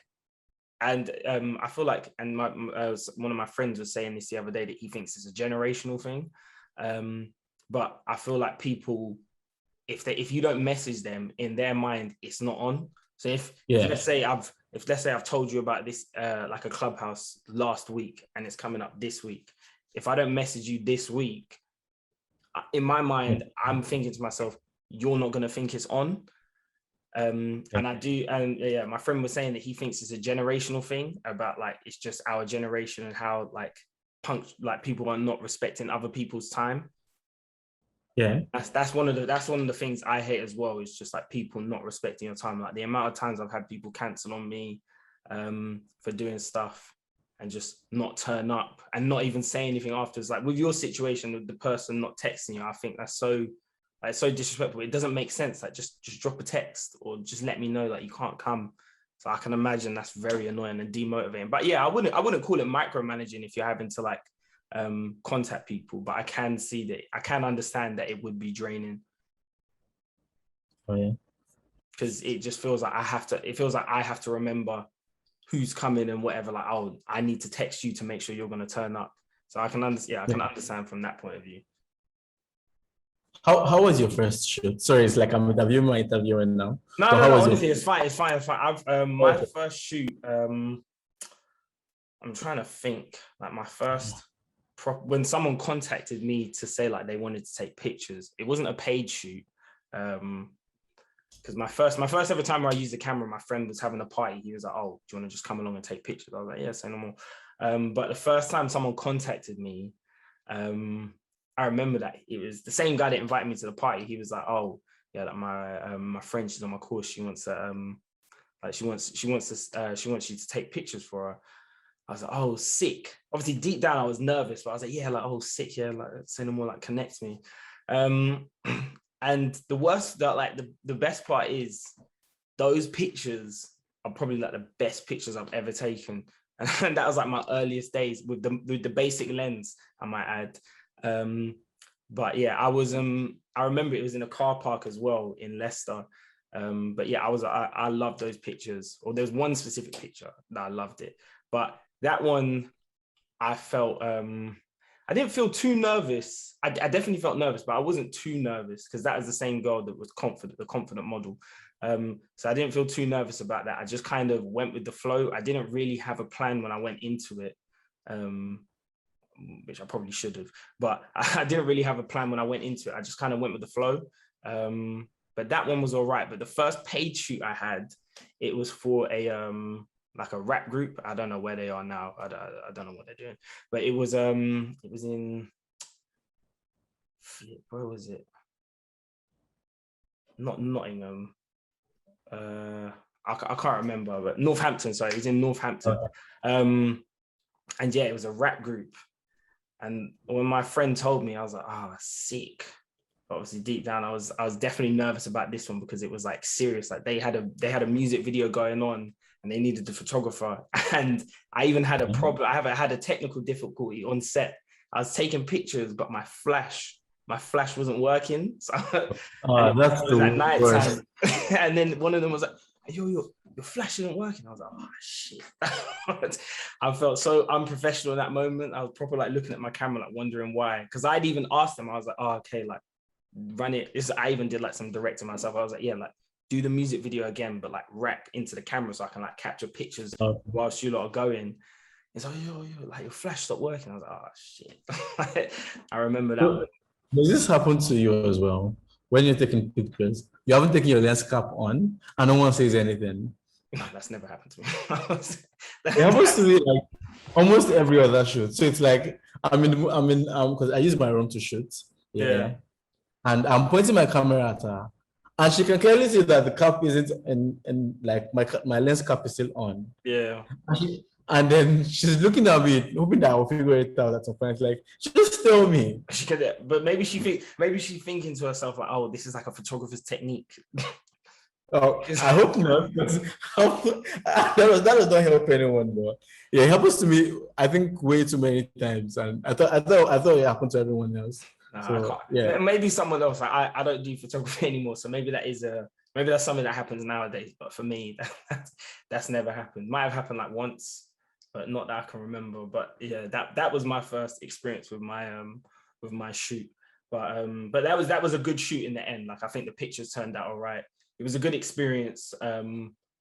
and and one of my friends was saying this the other day that he thinks it's a generational thing, but I feel like people if you don't message them in their mind it's not on. So if let's say I've told you about this like a clubhouse last week and it's coming up this week, if I don't message you this week, in my mind I'm thinking to myself you're not going to think it's on. And I do, and yeah, my friend was saying that he thinks it's a generational thing about like it's just our generation and how like people are not respecting other people's time. Yeah. That's one of the things I hate as well. Is just like people not respecting your time. Like the amount of times I've had people cancel on me for doing stuff and just not turn up and not even say anything afterwards. Like with your situation with the person not texting you, I think that's so disrespectful. It doesn't make sense. Like just drop a text or just let me know that you can't come. So I can imagine that's very annoying and demotivating. But yeah, I wouldn't call it micromanaging if you're having to like contact people. But I can see that I can understand that it would be draining. Oh yeah. Because it just feels like I have to remember who's coming and whatever. Like, oh, I need to text you to make sure you're going to turn up. So I can understand from that point of view. How was your first shoot? Sorry, it's like I'm interviewing my interviewer now. No, honestly, it's fine. I've my first shoot. I'm trying to think. Like my first when someone contacted me to say like they wanted to take pictures. It wasn't a paid shoot. Because my first ever time where I used the camera, my friend was having a party. He was like, "Oh, do you want to just come along and take pictures?" I was like, "Yeah, say no more." But the first time someone contacted me, I remember that it was the same guy that invited me to the party. He was like, "Oh, yeah, like my friend, she's on my course. She wants to she wants you to take pictures for her." I was like, "Oh, sick." Obviously, deep down, I was nervous, but I was like, "Yeah, like, oh, sick, yeah, like, say no more, like, connect me." And the best part is those pictures are probably like the best pictures I've ever taken, and that was like my earliest days with the basic lens, I might add. But yeah, I remember it was in a car park as well in Leicester. But yeah, I loved those pictures. Or there's one specific picture that I loved it, but that one I felt I didn't feel too nervous. I definitely felt nervous, but I wasn't too nervous because that is the same girl that was confident, the confident model. So I didn't feel too nervous about that. I just kind of went with the flow. I didn't really have a plan when I went into it, which I probably should have, but I didn't really have a plan when I went into it. I just kind of went with the flow. But that one was all right. But the first paid shoot I had, it was for a like a rap group. I don't know where they are now. I don't know what they're doing. But it was in, where was it? Not Nottingham. I can't remember, but Northampton. Sorry, it was in Northampton. And yeah, it was a rap group. And when my friend told me, I was like, oh, sick. But obviously, deep down, I was definitely nervous about this one because it was like serious. Like they had a music video going on, and they needed the photographer. And I even had a problem. I had a technical difficulty on set. I was taking pictures, but my flash wasn't working. So that's it was at night worst. time. And then one of them was like, yo, your flash isn't working. I was like, oh shit. I felt so unprofessional in that moment. I was proper like looking at my camera, like wondering why. Because I'd even asked them, I was like, oh, okay, like run it. I even did like some directing myself. I was like, yeah, like do the music video again, but like rap into the camera so I can like capture pictures whilst you lot are going. It's like, yo, like your flash stopped working. I was like, oh shit. I remember that one. Does this happen to you as well? When you're taking pictures, you haven't taken your lens cap on and no one says anything. No, that's never happened to me. It happens to me like almost every other shoot. So it's like I'm in because I use my room to shoot. Yeah. And I'm pointing my camera at her. And she can clearly see that the cap isn't and like my lens cap is still on. Yeah. And then she's looking at me, hoping that I'll figure it out at some point. Like, just tell me. She could, but maybe she's thinking to herself like, oh, this is like a photographer's technique. Oh, I hope not. That does not help anyone, though. Yeah, it happens to me. I think way too many times, and I thought it happened to everyone else. So, yeah, maybe someone else. Like, I don't do photography anymore, so maybe that's something that happens nowadays. But for me, that's never happened. Might have happened like once, but not that I can remember. But yeah, that was my first experience with my shoot. But that was a good shoot in the end. Like I think the pictures turned out all right. It was a good experience,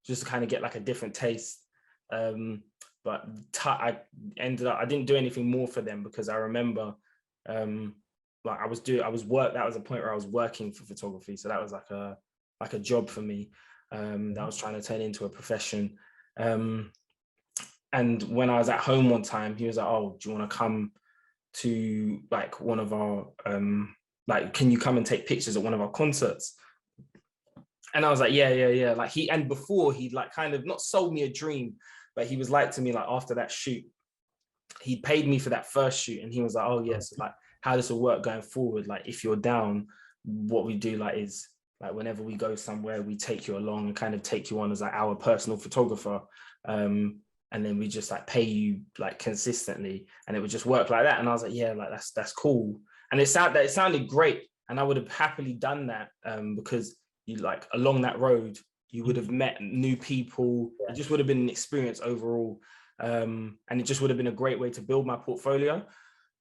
just to kind of get like a different taste. But I didn't do anything more for them because I remember, like that was a point where I was working for photography, so that was like a job for me, that I was trying to turn into a profession. And when I was at home one time, he was like, "Oh, do you want to come to like one of our like, can you come and take pictures at one of our concerts?" And I was like, yeah. Like before he'd like kind of not sold me a dream, but he was like to me, like after that shoot, he paid me for that first shoot. And he was like, oh yes, like how this will work going forward. Like if you're down, what we do like is like whenever we go somewhere, we take you along and kind of take you on as like our personal photographer. And then we just like pay you like consistently and it would just work like that. And I was like, yeah, like that's cool. And it sounded great. And I would have happily done that because you like along that road, you would have met new people. It just would have been an experience overall. And it just would have been a great way to build my portfolio.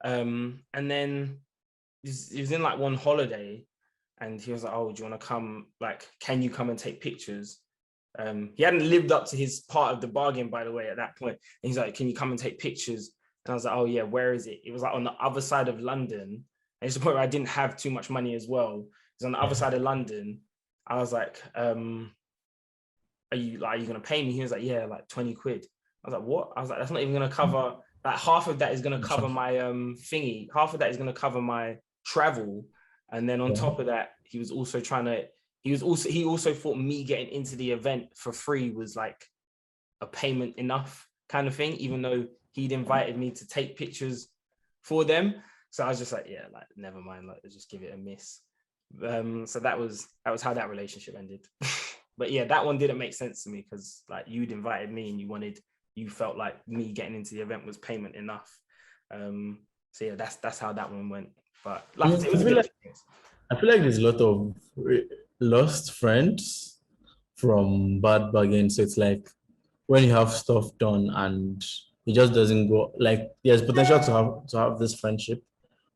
And then he was in like one holiday and he was like, oh, do you want to come? Like, can you come and take pictures? He hadn't lived up to his part of the bargain, by the way, at that point. And he's like, can you come and take pictures? And I was like, oh yeah, where is it? It was like on the other side of London. And it's the point where I didn't have too much money as well. It was on the other side of London. I was like, are you going to pay me? He was like, yeah, like 20 quid. I was like, what? I was like, that's not even going to cover, like half of that is going to cover my thingy. Half of that is going to cover my travel. And then on top of that, he also thought me getting into the event for free was like a payment enough kind of thing, even though he'd invited me to take pictures for them. So I was just like, yeah, like never mind, like let's just give it a miss. So that was how that relationship ended. But yeah, that one didn't make sense to me because like you'd invited me and you felt like me getting into the event was payment enough. So yeah, that's how that one went. But like it was a good experience. I feel like there's a lot of lost friends from bad bargains. So it's like when you have stuff done and it just doesn't go. Like there's potential to have this friendship,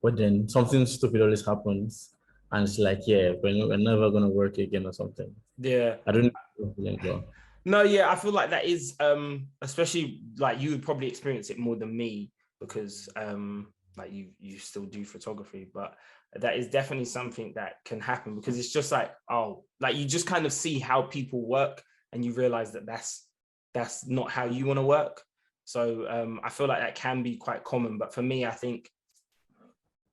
but then something stupid always happens, and it's like, yeah, we're never gonna work again or something. Yeah. I don't know. No, yeah, I feel like that is especially like you would probably experience it more than me because like you still do photography, but that is definitely something that can happen because it's just like, oh, like you just kind of see how people work and you realize that that's not how you want to work. So I feel like that can be quite common, but for me, I think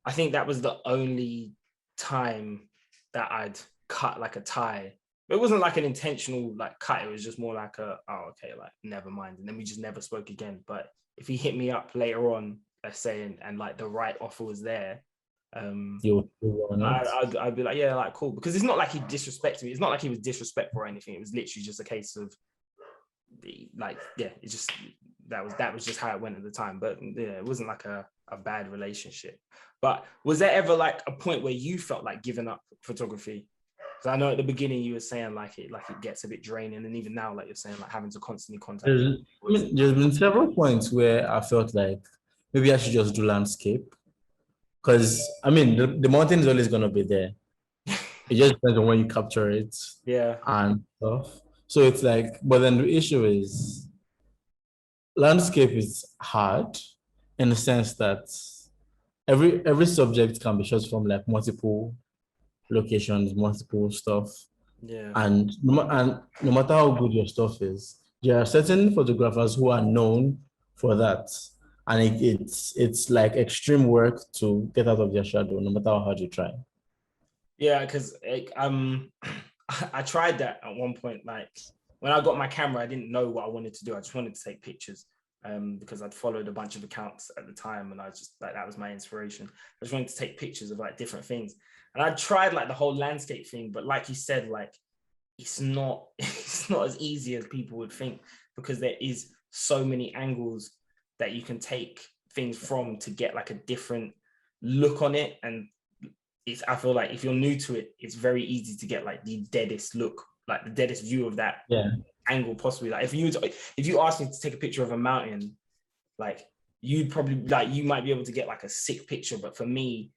that was the only time that I'd cut like a tie. It wasn't like an intentional like cut. It was just more like oh, okay, like never mind. And then we just never spoke again. But if he hit me up later on, let's say, and like the right offer was there, I'd be like, yeah, like cool. Because it's not like he disrespected me. It's not like he was disrespectful or anything. It was literally just a case of like, yeah, it's just that was just how it went at the time. But yeah, it wasn't like a bad relationship. But was there ever like a point where you felt like giving up photography? Because I know at the beginning you were saying like it gets a bit draining, and even now like you're saying like having to constantly contact there's been several points where I felt like maybe I should just do landscape. Because I mean the mountain is always gonna be there. It just depends on when you capture it. Yeah. And stuff. So it's like, but then the issue is landscape is hard in the sense that every subject can be shot from like multiple locations, multiple stuff. Yeah. And no matter how good your stuff is, there are certain photographers who are known for that. And it's like extreme work to get out of their shadow, no matter how hard you try. Yeah, because I tried that at one point. Like when I got my camera, I didn't know what I wanted to do. I just wanted to take pictures because I'd followed a bunch of accounts at the time, and I was just like, that was my inspiration. I just wanted to take pictures of like different things, and I tried like the whole landscape thing, but like you said, like it's not as easy as people would think because there is so many angles that you can take things from to get like a different look on it. And I feel like if you're new to it, it's very easy to get like the deadest look, like the deadest view of that angle possibly. Like if you asked me to take a picture of a mountain, like you'd probably like you might be able to get like a sick picture, but for me,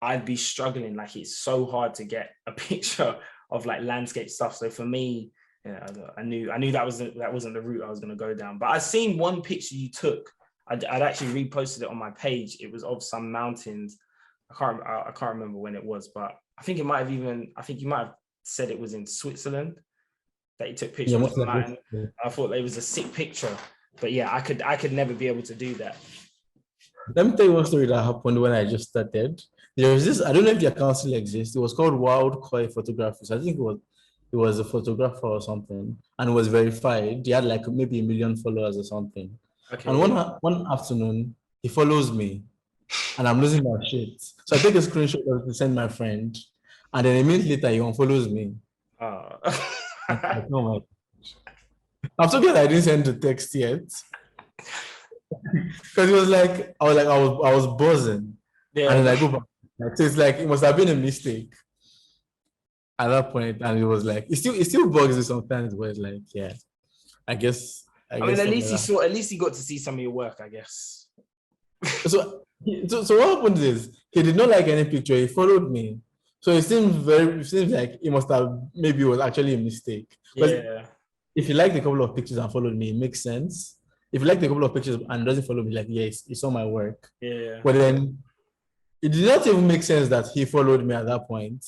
I'd be struggling. Like it's so hard to get a picture of like landscape stuff. So for me, yeah, I knew that wasn't the route I was going to go down. But I seen one picture you took. I'd actually reposted it on my page. It was of some mountains. I can't remember when it was, but I think you might have said it was in Switzerland that you took pictures of the mountain. I thought it was a sick picture, but yeah, I could never be able to do that. Let me tell you one story that happened when I just started. There was this, I don't know if the account still exists. It was called Wild Koi Photographers. I think it was a photographer or something, and it was verified. He had like maybe 1 million followers or something. Okay. And one afternoon, he follows me, and I'm losing my shit. So I take a screenshot to send my friend, and then a minute later, he unfollows me. Oh my! I'm so glad I didn't send the text yet, because it was like I was buzzing, and then I go back. So it's like it must have been a mistake at that point, and it was like it still bugs me sometimes. But it's like, yeah, I guess at least he got to see some of your work, I guess. So what happened is he did not like any picture. He followed me, so it seems like it must have maybe it was actually a mistake. Yeah. If you liked a couple of pictures and followed me, it makes sense. If you liked a couple of pictures and doesn't follow me, like yes, he saw my work. Yeah. But then it did not even make sense that he followed me at that point.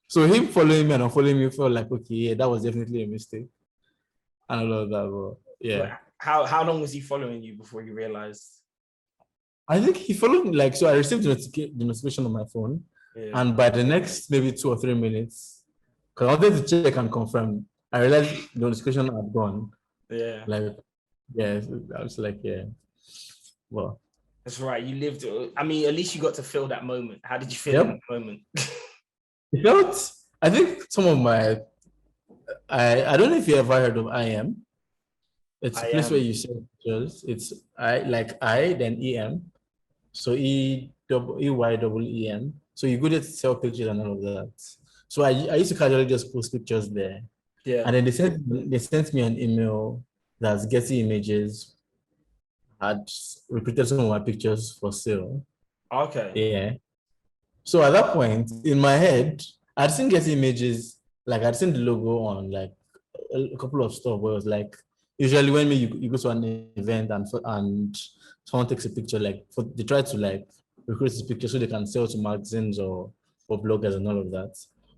So him following me and unfollowing me felt like, okay, yeah, that was definitely a mistake. And all of that, but yeah. But how long was he following you before you realized? I think he followed me, like, so I received the notification on my phone. Yeah. And by the next maybe 2 or 3 minutes, because I wanted to check and confirm, I realized the notification had gone. Yeah. Like, yeah, I was like, yeah. Well. That's right. You lived, I mean, at least you got to feel that moment. How did you feel in that moment? It felt, I think some of my, I don't know if you ever heard of IM. It's a place where you sell pictures. It's then EM. So EYEEM. So you go there to sell pictures and all of that. So I used to casually just post pictures there. Yeah. And then they sent me an email that's Getty Images. had recruited some of my pictures for sale. Okay. Yeah. So at that point, in my head, I'd seen Getty Images, like I'd seen the logo on like a couple of stuff where it was like, usually when you go to an event and someone takes a picture, like they try to like recruit this picture so they can sell to magazines or bloggers and all of that.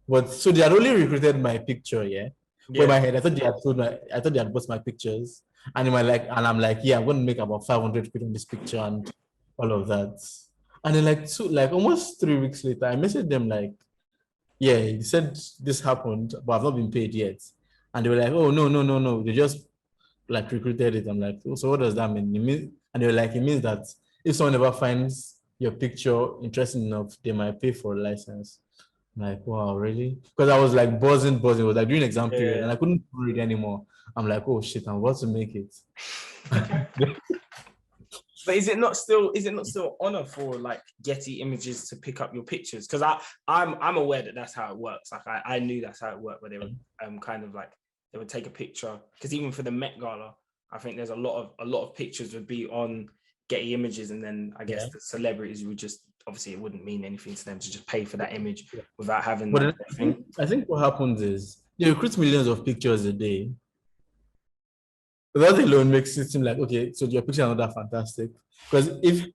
But so they had only recruited my picture, yeah. But in my head, I thought they had bought my pictures. And I'm like, yeah, I'm gonna make about 500 quid on this picture and all of that. And then like almost 3 weeks later, I messaged them like, yeah, he said this happened, but I've not been paid yet. And they were like, oh no, no, no, no. They just like recruited it. I'm like, oh, so what does that mean? And they were like, it means that if someone ever finds your picture interesting enough, they might pay for a license. I'm like, wow, really? Because I was like buzzing. It was like during exam period and I couldn't read anymore. I'm like, oh shit, I'm about to make it. But is it not still honor for like Getty Images to pick up your pictures? Because I'm aware that that's how it works. Like I knew that's how it worked, where they would kind of like they would take a picture. Because even for the Met Gala, I think there's a lot of pictures would be on Getty Images, and then I guess the celebrities would just, obviously it wouldn't mean anything to them to just pay for that image without having that thing. I think what happens is they recruit millions of pictures a day. That alone makes it seem like, okay, so your pictures are not that fantastic. Because if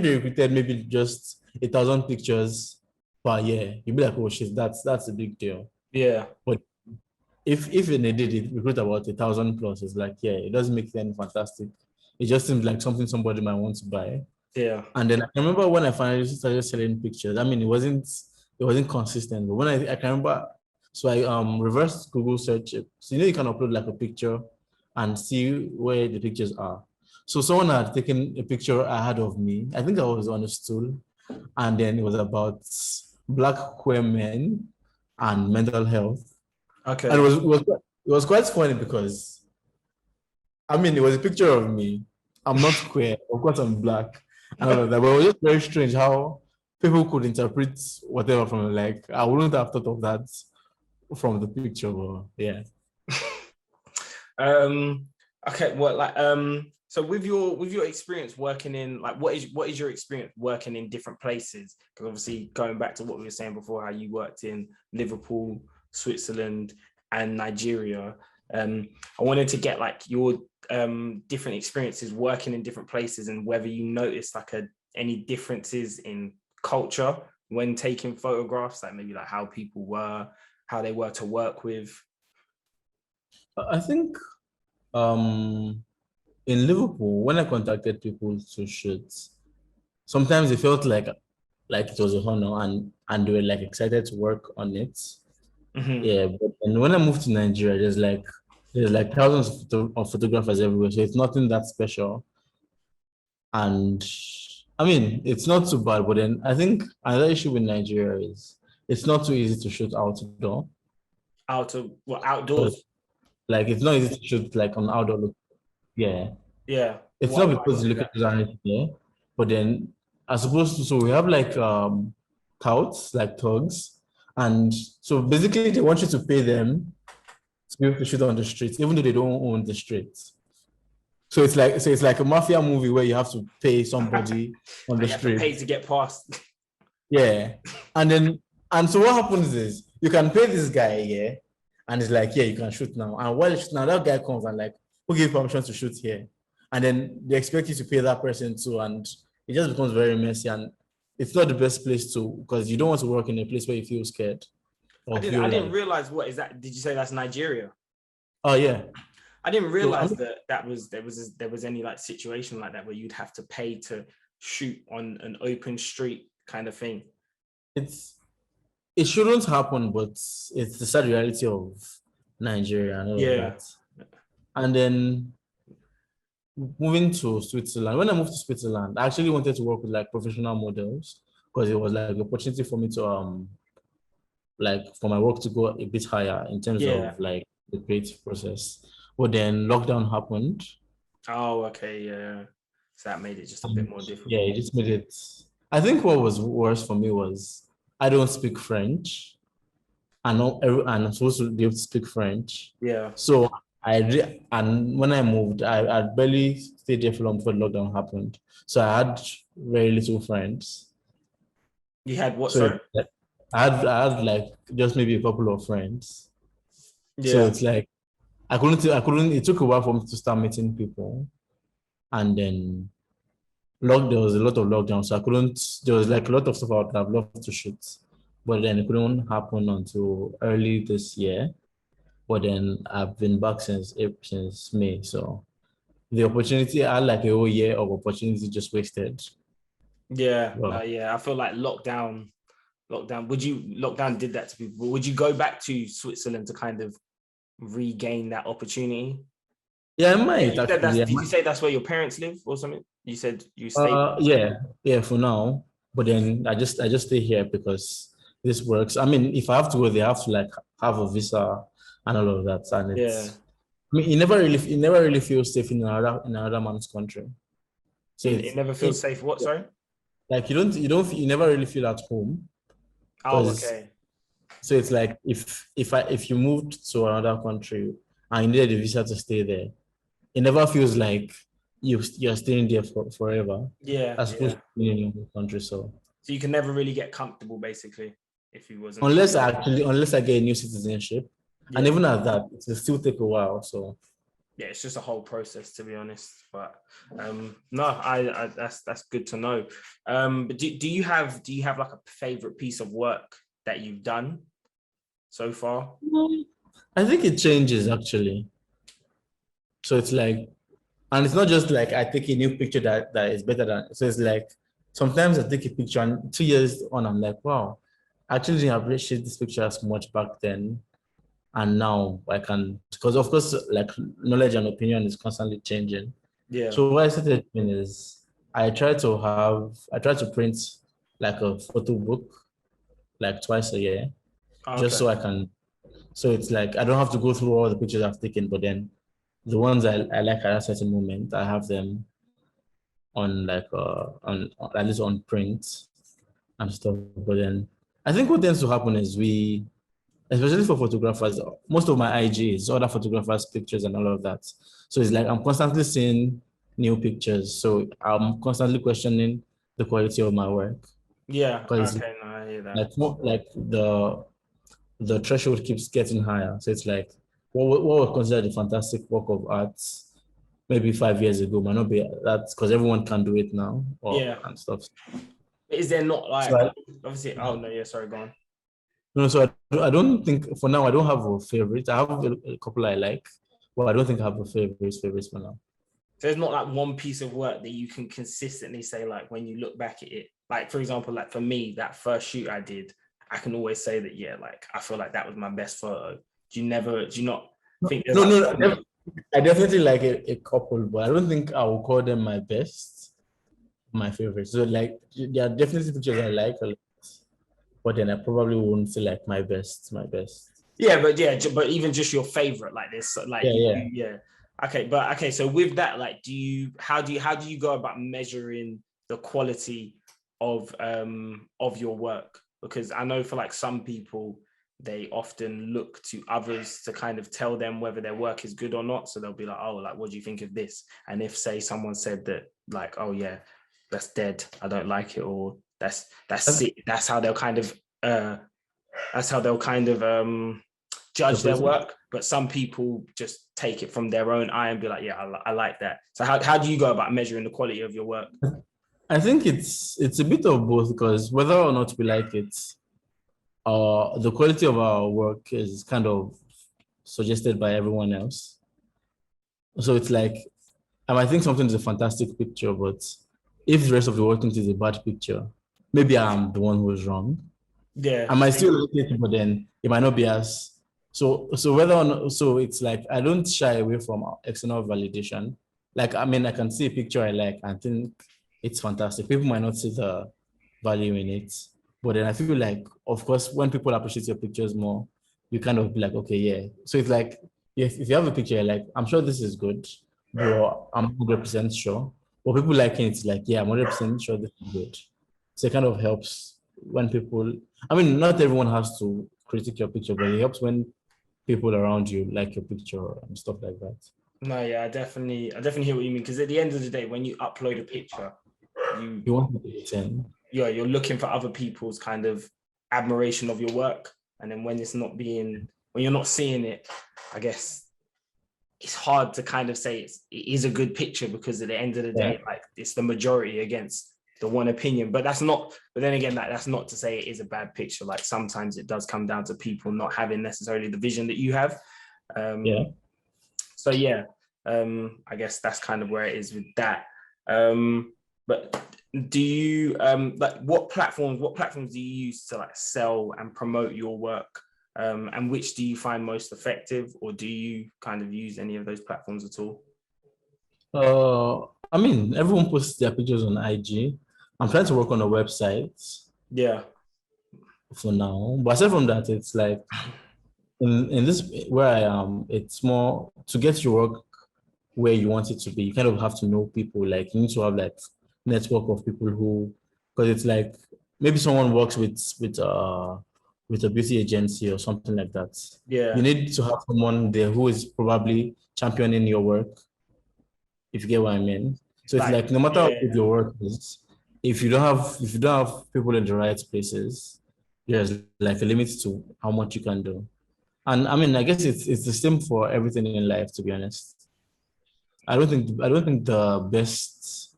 they recruited maybe just 1,000 pictures per year, you'd be like, oh shit, that's a big deal. Yeah. But if they did it, recruit about 1,000 plus, it's like, yeah, it doesn't make them fantastic. It just seems like something somebody might want to buy. Yeah. And then I remember when I finally started selling pictures. I mean, it wasn't consistent, but when I can remember, so I reversed Google search it. So you can upload like a picture and see where the pictures are. So someone had taken a picture ahead of me. I think I was on a stool, and then it was about Black queer men and mental health. Okay. And it was quite funny because, I mean, it was a picture of me. I'm not queer, of course I'm Black, and all of that. But it was just very strange how people could interpret whatever from it. Like I wouldn't have thought of that from the picture, but yeah. Okay, well, like so with your experience working in, like, what is your experience working in different places? Because obviously going back to what we were saying before, how you worked in Liverpool, Switzerland, and Nigeria. I wanted to get like your different experiences working in different places, and whether you noticed like any differences in culture when taking photographs, like maybe like how people were, how they were to work with. I think in Liverpool, when I contacted people to shoot, sometimes it felt like it was a honor and they were like excited to work on it. Mm-hmm. Yeah, but and when I moved to Nigeria, there's like thousands of photographers everywhere, so it's nothing that special. And I mean, it's not too bad, but then I think another issue with Nigeria is it's not too easy to shoot outdoor. Outdoors? Like it's not easy to shoot like on outdoor look. Yeah. Yeah. It's not because the locations aren't there, but then as opposed to, so we have like touts, like thugs. And so basically they want you to pay them to be able to shoot on the streets, even though they don't own the streets. So it's like a mafia movie where you have to pay somebody on the street. Pay to get past. Yeah. And so what happens is you can pay this guy, yeah, and it's like, yeah, you can shoot now. And while now that guy comes and like, who gave permission to shoot here? And then they expect you to pay that person too. And it just becomes very messy. And it's not the best place to, because you don't want to work in a place where you feel scared. I didn't realize, what is that? Did you say that's Nigeria? Oh yeah. I didn't realize there was any like situation like that where you'd have to pay to shoot on an open street kind of thing. It shouldn't happen, but it's the sad reality of Nigeria and all of that. And then moving to Switzerland. When I moved to Switzerland, I actually wanted to work with like professional models because it was like an opportunity for me to like for my work to go a bit higher in terms of like the creative process. But then lockdown happened. Oh, okay, yeah. So that made it just a bit more difficult. Yeah, it just made it. I think what was worse for me was I don't speak French, and I'm supposed to be able to speak French. Yeah. So And when I moved, I barely stayed there for long before lockdown happened. So I had very little friends. You had what, So sorry? I had like just maybe a couple of friends. So Yeah. it's like I couldn't. It took a while for me to start meeting people, and then there was a lot of lockdown, so I couldn't. There was like a lot of stuff I would have loved to shoot, but then it couldn't happen until early this year. But then I've been back since May, so the opportunity I had like a whole year of opportunity just wasted. Yeah. No, Well, yeah. I feel like lockdown did that to people. Would you go back to Switzerland to kind of regain that opportunity? yeah, I might You said actually. did you say that's where your parents live or something? You said you stayed. Yeah, for now. But then I just stay here because this works. I mean, if I have to go, they have to like have a visa and all of that. And Yeah. I mean, you never really feel safe in another man's country. So It never feels safe. What, sorry? like you never really feel at home Oh, because okay. so it's like if you moved to another country and you needed a visa to stay there, it never feels like you're staying there forever Yeah, as opposed yeah. to being in your home country. So So you can never really get comfortable, basically, if you wasn't. unless I get a new citizenship, and Yeah. even at that, it will still take a while. So Yeah, it's just a whole process, to be honest. But no, I that's good to know. But do you have like a favorite piece of work that you've done so far? I think it changes actually. So it's like, and it's not just like I take a new picture that is better than. So it's like sometimes I take a picture and 2 years on, I'm like, wow, I actually didn't appreciate this picture as much back then. And now I can, because of course, like knowledge and opinion is constantly changing. Yeah. So what I started doing is I try to print like a photo book like twice a year, just Okay. so I can. So it's like I don't have to go through all the pictures I've taken, but then the ones I like at a certain moment, I have them on like on at least on print and stuff. But then I think what tends to happen is especially for photographers, most of my IG is other photographers' pictures and all of that. So it's like I'm constantly seeing new pictures. So I'm constantly questioning the quality of my work Yeah. because Okay. No, I hear that. like more like the threshold keeps getting higher. So it's like what was considered a fantastic work of art maybe 5 years ago might not be that because everyone can do it now or Yeah. and stuff. Is there not So like obviously? Oh no. Yeah. Sorry. Go on. no, so I don't think for now I don't have a favorite. I have a couple I like, but I don't think I have a favorite for now. So there's not like one piece of work that you can consistently say, like when you look back at it, like for example, like for me, that first shoot I did, I can always say that, yeah, like I feel like that was my best photo. Do you not think there's No, like no, one? I definitely like a couple, but I don't think I will call them my best, my favorite. So like there are definitely pictures I like, but then I probably won't say like my best, my best. But even just your favorite, like this, like Yeah, yeah. yeah. Okay, but okay, so with that, like, how do you go about measuring the quality of your work? Because I know for like some people, they often look to others to kind of tell them whether their work is good or not. So they'll be like, oh, like, what do you think of this? And if say someone said that, like, oh yeah, that's dead, I don't like it, or that's it, uh that's how they'll kind of judge their work. But some people just take it from their own eye and be like, yeah, I like that. So how do you go about measuring the quality of your work? I think it's a bit of both because whether or not we like it, the quality of our work is kind of suggested by everyone else. So it's like I might think something is a fantastic picture, but if the rest of the world thinks it's a bad picture, maybe I'm the one who's wrong. Yeah. I might still like it, but then it might not be as so whether or not so it's like I don't shy away from external validation. Like I mean I can see a picture I like and think it's fantastic. People might not see the value in it. But then I feel like of course when people appreciate your pictures more, you kind of be like, okay, yeah. So it's like if you have a picture like, I'm sure this is good, but I'm 100% sure. But people liking it, it's like, yeah, I'm 100% sure this is good. So it kind of helps when people, I mean, not everyone has to critique your picture, but it helps when people around you like your picture and stuff like that. No, yeah, I definitely hear what you mean, because at the end of the day, when you upload a picture, You want to be 10. you're looking for other people's kind of admiration of your work, and then when you're not seeing it, I guess it's hard to kind of say it is a good picture, because at the end of the day, like, it's the majority against the one opinion. But then again, that's not to say it is a bad picture. Like, sometimes it does come down to people not having necessarily the vision that you have. So yeah, I guess that's kind of where it is with that. But do you like, what platforms do you use to like sell and promote your work? And which do you find most effective, or do you kind of use any of those platforms at all? I mean, everyone posts their pictures on IG. I'm trying to work on a website. Yeah. For now, but aside from that, it's like in this where I am, it's more to get your work where you want it to be. You kind of have to know people. Like, you need to have like network of people who, because it's like maybe someone works with a beauty agency or something like that. Yeah. You need to have someone there who is probably championing your work, if you get what I mean. So it's like no matter how good your work is, if you don't have people in the right places, there's like a limit to how much you can do. And I mean, I guess it's the same for everything in life, to be honest. I don't think the best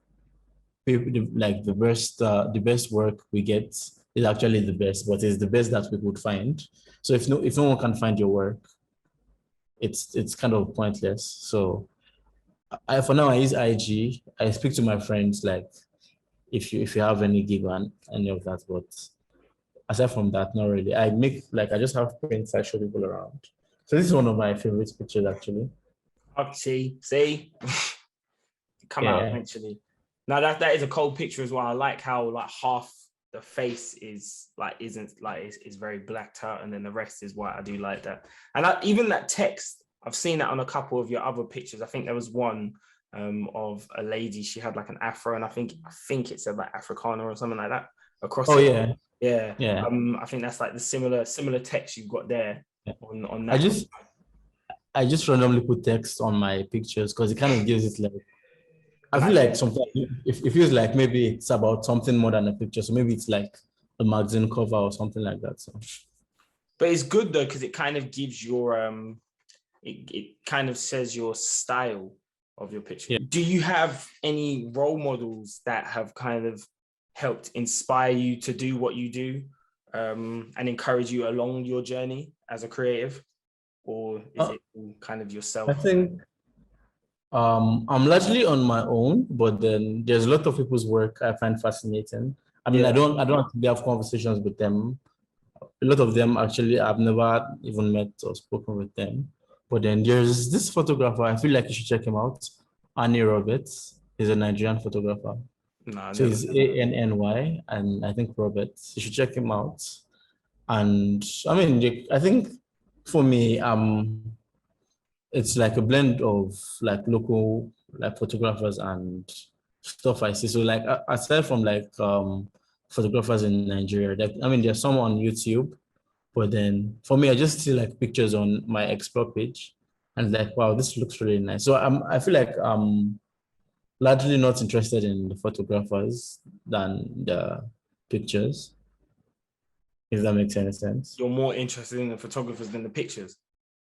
people, like the best work we get is actually the best, but it's the best that we would find. So if no one can find your work, it's kind of pointless. So for now I use IG. I speak to my friends, like if you have any gig on any of that, but aside from that, not really. I just have prints I show people around. So this is one of my favorite pictures, actually. See, come out eventually. Now that is a cold picture as well. I like how like half the face is like is very blacked out, and then the rest is white. I do like that. And even that text, I've seen that on a couple of your other pictures. I think there was one of a lady. She had like an afro, and I think it said like Africana or something like that across. Oh it. Yeah. I think that's like the similar text you've got there on that. I just randomly put text on my pictures because it kind of gives it like, I feel like sometimes it feels like maybe it's about something more than a picture. So maybe it's like a magazine cover or something like that. So, but it's good though, because it kind of gives your it kind of says your style of your picture. Yeah. Do you have any role models that have kind of helped inspire you to do what you do, and encourage you along your journey as a creative? Or is it kind of yourself? I think I'm largely on my own, but then there's a lot of people's work I find fascinating. I mean, I don't actually have conversations with them. A lot of them actually I've never even met or spoken with them. But then there's this photographer, I feel like you should check him out. Annie Roberts. He's a Nigerian photographer. So he's ANNY, and I think Roberts. You should check him out. And I mean, I think for me, it's like a blend of like local like photographers and stuff I see. So like aside from like photographers in Nigeria, like I mean, there's some on YouTube, but then for me, I just see like pictures on my explore page, and like, wow, this looks really nice. So I feel like I'm largely not interested in the photographers than the pictures. If that makes any sense. You're more interested in the photographers than the pictures?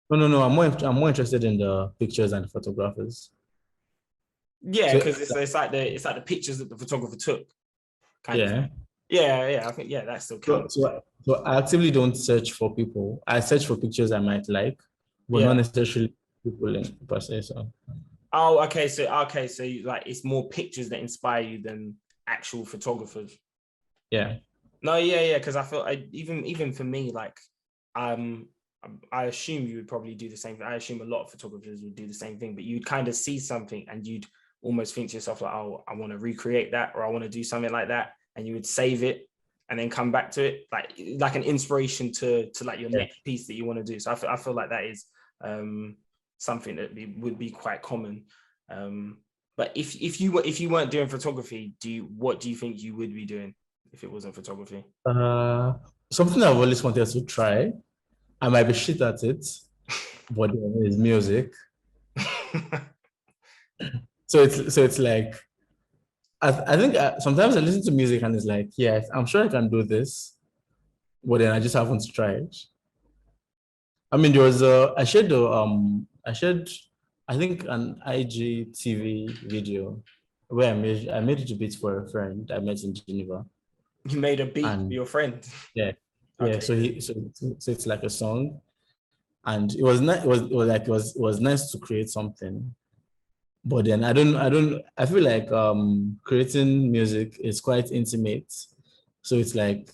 No. I'm more interested in the pictures and the photographers. Yeah, because it's like the pictures that the photographer took. Kind of. Yeah. I think that's still counts. So I actively don't search for people. I search for pictures I might like, but not necessarily people in per se. So. Oh, okay. So you, like, it's more pictures that inspire you than actual photographers. Yeah. No, yeah. Because I feel even for me, like, I assume you would probably do the same thing. I assume a lot of photographers would do the same thing, but you'd kind of see something and you'd almost think to yourself like, oh, I want to recreate that, or I want to do something like that, and you would save it and then come back to it, like an inspiration to like your next piece that you want to do. So I feel like that is something that would be quite common. But if you weren't doing photography, what do you think you would be doing if it wasn't photography? Something I've always wanted to try. I might be shit at it, but there is music. So it's like I think sometimes I listen to music and it's like, yeah, I'm sure I can do this, but then I just haven't tried. I mean, there was I think an IGTV video where I made it a bit for a friend I met in Geneva. You made a beat for And your friend. yeah, yeah. Okay. So it's like a song, and it was not it was nice to create something. But then I feel like creating music is quite intimate. So it's like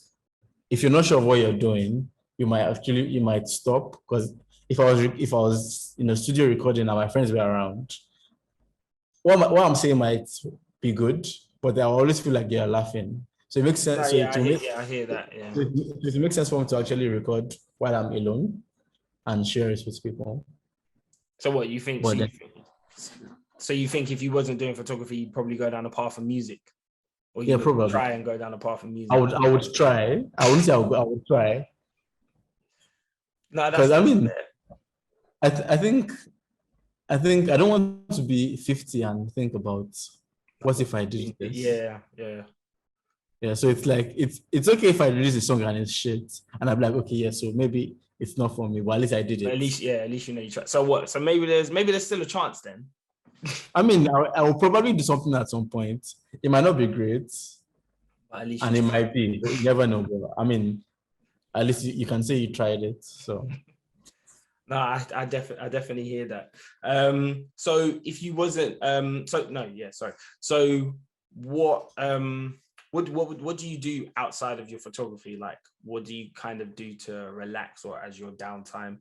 if you're not sure of what you're doing, you might stop, because if I was in a studio recording and my friends were around, what I'm saying might be good, but I always feel like they're laughing. So it makes No, sense. So yeah, I hear that. Yeah. it makes sense for me to actually record while I'm alone and share it with people. So what you think? But then, So you think if you wasn't doing photography, you'd probably go down the path of music, or you yeah, would probably try and go down the path of music? I would try. I wouldn't say I would try, No, because that's I mean fair. I don't want to be 50 and think about what if I did this. Yeah, yeah. Yeah, so it's like it's okay if I release a song and it's shit, and I'm like, okay, yeah, so maybe it's not for me, but at least I did But it. at least you know you try. So what? So maybe there's still a chance then. I mean, I will probably do something at some point. It might not be great, But at least you and it tried. might be. You never know. But I mean, at least you can say you tried it. So No, I definitely hear that. So if you wasn't, so no, yeah, sorry. So what do you do outside of your photography? Like, what do you kind of do to relax or as your downtime,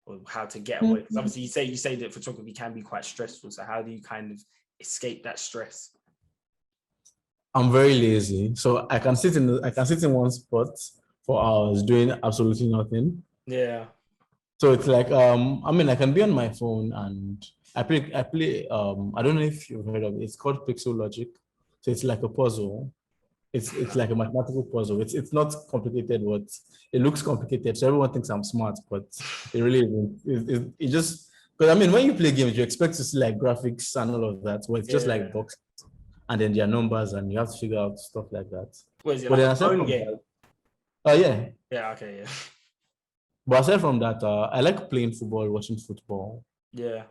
or how to get away? Because obviously you say that photography can be quite stressful. So how do you kind of escape that stress? I'm very lazy. So I can sit in one spot for hours doing absolutely nothing. Yeah. So it's like I mean I can be on my phone and I play I don't know if you've heard of it. It's called Pixel Logic. So it's like a puzzle. It's like a mathematical puzzle. It's not complicated, but it looks complicated. So everyone thinks I'm smart, but it really isn't. It just because I mean when you play games, you expect to see like graphics and all of that. Well, it's just like Yeah. boxes and then their numbers, and you have to figure out stuff like that. What is it, But like then a aside phone from game? that, oh yeah. Yeah, okay, yeah. But aside from that, I like playing football, watching football. Yeah.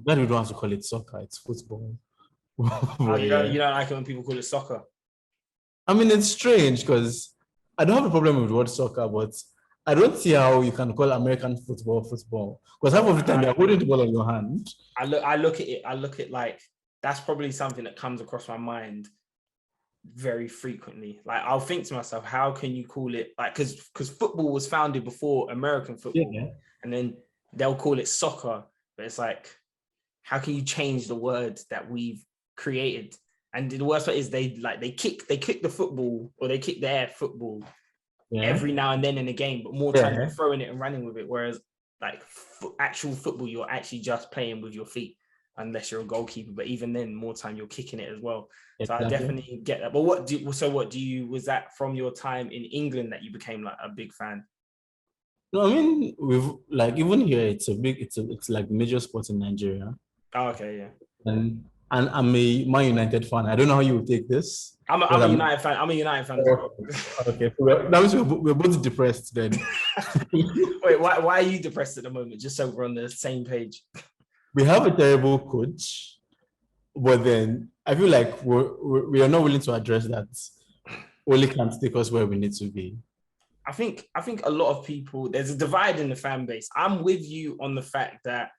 Glad we don't have to call it soccer, it's football. Oh, But yeah. you don't like it when people call it soccer? I mean, it's strange because I don't have a problem with the word soccer, but I don't see how you can call American football football. Because half of the time you're holding the ball on your hand. I look at like that's probably something that comes across my mind very frequently. Like I'll think to myself, how can you call it like because football was founded before American football, Yeah. and then they'll call it soccer, but it's like, how can you change the word that we've created? And the worst part is they kick the football, or they kick their football Yeah. every now and then in a game, but more times you're throwing it and running with it. Whereas like actual football, you're actually just playing with your feet, unless you're a goalkeeper. But even then, more time you're kicking it as well. Exactly. So I definitely get that. But was that from your time in England that you became like a big fan? No, I mean we've like even here it's like major sport in Nigeria. Oh, okay, yeah. And I'm a Man United fan. I don't know how you would take this. I'm a United fan. I'm a United fan as well. Okay, so that means we're both depressed then. Wait, why are you depressed at the moment? Just so we're on the same page. We have a terrible coach, but then I feel like we are not willing to address that. Only can't take us where we need to be. I think a lot of people, there's a divide in the fan base. I'm with you on the fact that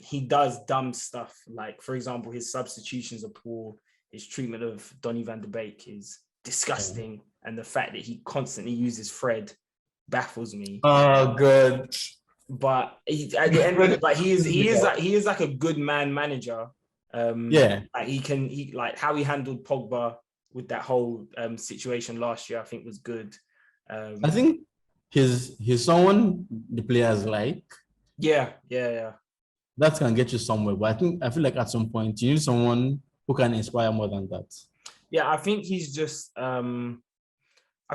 he does dumb stuff. Like, for example, his substitutions are poor. His treatment of Donny van de Beek is disgusting. Yeah. And the fact that he constantly uses Fred baffles me. Oh, good. But at the end of it, like he is like a good man manager. Yeah. Like how he handled Pogba with that whole situation last year, I think was good. I think he's someone the players like. Yeah. That can get you somewhere, but I feel like at some point you need someone who can inspire more than that. Yeah, I think he's just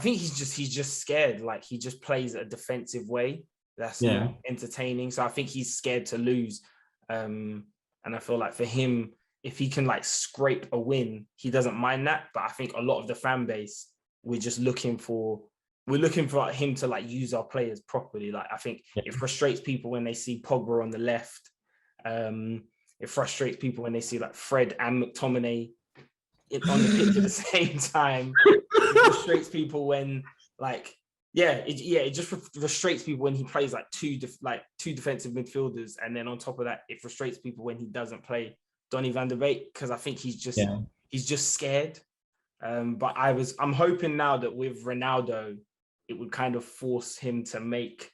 he's just scared. Like he just plays a defensive way. that's not entertaining. So I think he's scared to lose. And I feel like for him, if he can like scrape a win, he doesn't mind that. But I think a lot of the fan base, we're looking for him to like use our players properly. Like I think it frustrates people when they see Pogba on the left. It frustrates people when they see like Fred and McTominay on the pitch at the same time. It frustrates people when like it just frustrates people when he plays like two defensive midfielders, and then on top of that, it frustrates people when he doesn't play Donny van de Beek, because I think he's just scared. But I'm hoping now that with Ronaldo, it would kind of force him to make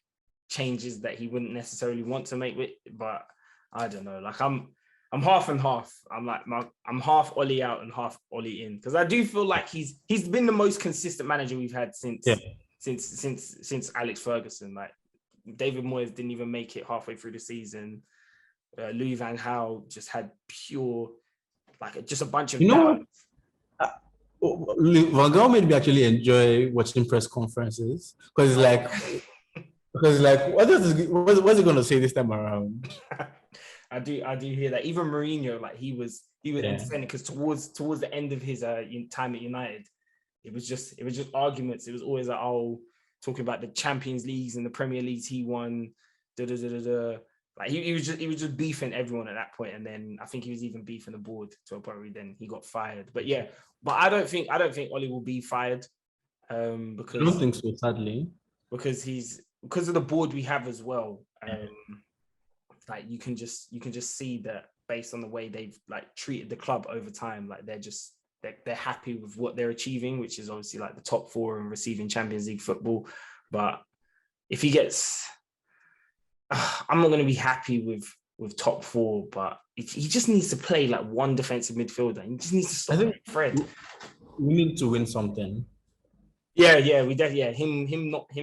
changes that he wouldn't necessarily want to make. But I don't know. Like I'm half and half. I'm half Ollie out and half Ollie in, because I do feel like he's been the most consistent manager we've had since Alex Ferguson. Like David Moyes didn't even make it halfway through the season. Louis van Gaal just had pure, like just a bunch of. Van Gaal made me actually enjoy watching press conferences, because what's he gonna say this time around? I do hear that. Even Mourinho, like he was entertaining, because towards the end of his time at United, it was just arguments. It was always like, talking about the Champions Leagues and the Premier Leagues he won. Like he was just beefing everyone at that point, and then I think he was even beefing the board to a point where then he got fired. But I don't think Ollie will be fired, because I don't think so, sadly, because of the board we have as well. Like you can just see that based on the way they've like treated the club over time, like they're happy with what they're achieving, which is obviously like the top 4 and receiving Champions League football. But if he gets, I'm not going to be happy with top 4, but he just needs to play like one defensive midfielder. He just needs to stop Fred. We need to win something. Him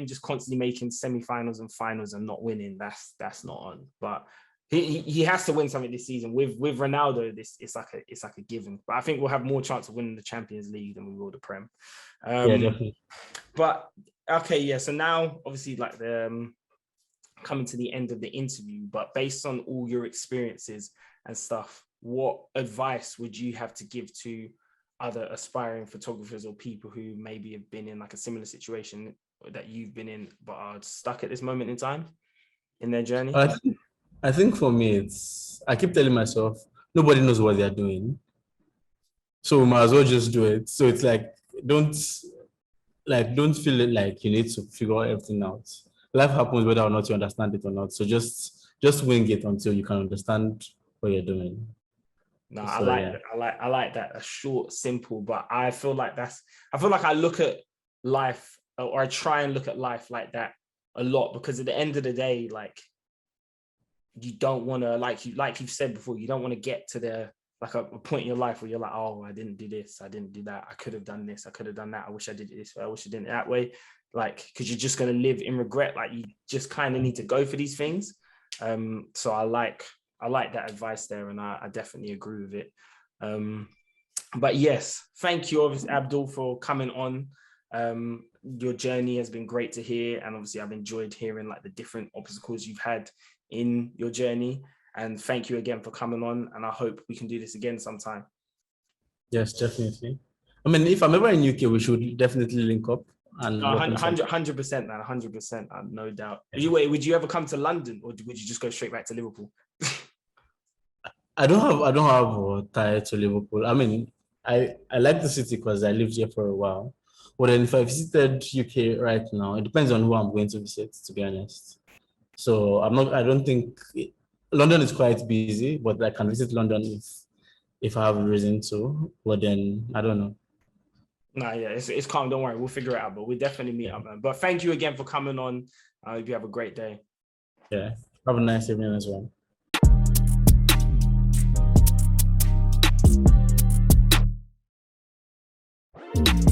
just constantly making semi-finals and finals and not winning. That's not on. But he has to win something this season. With Ronaldo, it's like a given. But I think we'll have more chance of winning the Champions League than we will the Prem. Definitely. But okay, so now obviously like the coming to the end of the interview, but based on all your experiences and stuff, what advice would you have to give to other aspiring photographers or people who maybe have been in like a similar situation that you've been in but are stuck at this moment in time in their journey? I think for me, I keep telling myself, nobody knows what they're doing, so we might as well just do it. So it's like, don't feel it like you need to figure everything out. Life happens whether or not you understand it or not. So just wing it until you can understand what you're doing. No, so, I like that. A short, simple, but I feel like I look at life, or I try and look at life like that a lot, because at the end of the day, like you don't want to, like you've said before, you don't want to get to the like a point in your life where you're like, oh, I didn't do this, I didn't do that, I could have done this, I could have done that, I wish I did it this way, I wish I did it that way. Like, because you're just going to live in regret. Like, you just kind of need to go for these things. So I like that advice there, and I definitely agree with it. But yes, thank you, obviously, Abdul, for coming on. Your journey has been great to hear, and obviously I've enjoyed hearing like the different obstacles you've had in your journey. And thank you again for coming on, and I hope we can do this again sometime. Yes, definitely. I mean, if I'm ever in UK, we should definitely link up. And 100%, man, 100%, no doubt. Yeah. Would you ever come to London, or would you just go straight back to Liverpool? I don't have a tie to Liverpool. I mean, I like the city because I lived here for a while. But then if I visited UK right now, it depends on who I'm going to visit, to be honest. So I don't think London is quite busy, but I can visit London if I have a reason to. But then I don't know. Nah, yeah, it's calm. Don't worry, we'll figure it out. But we'll definitely meet up, man. But thank you again for coming on. I hope you have a great day. Yeah, have a nice evening as well.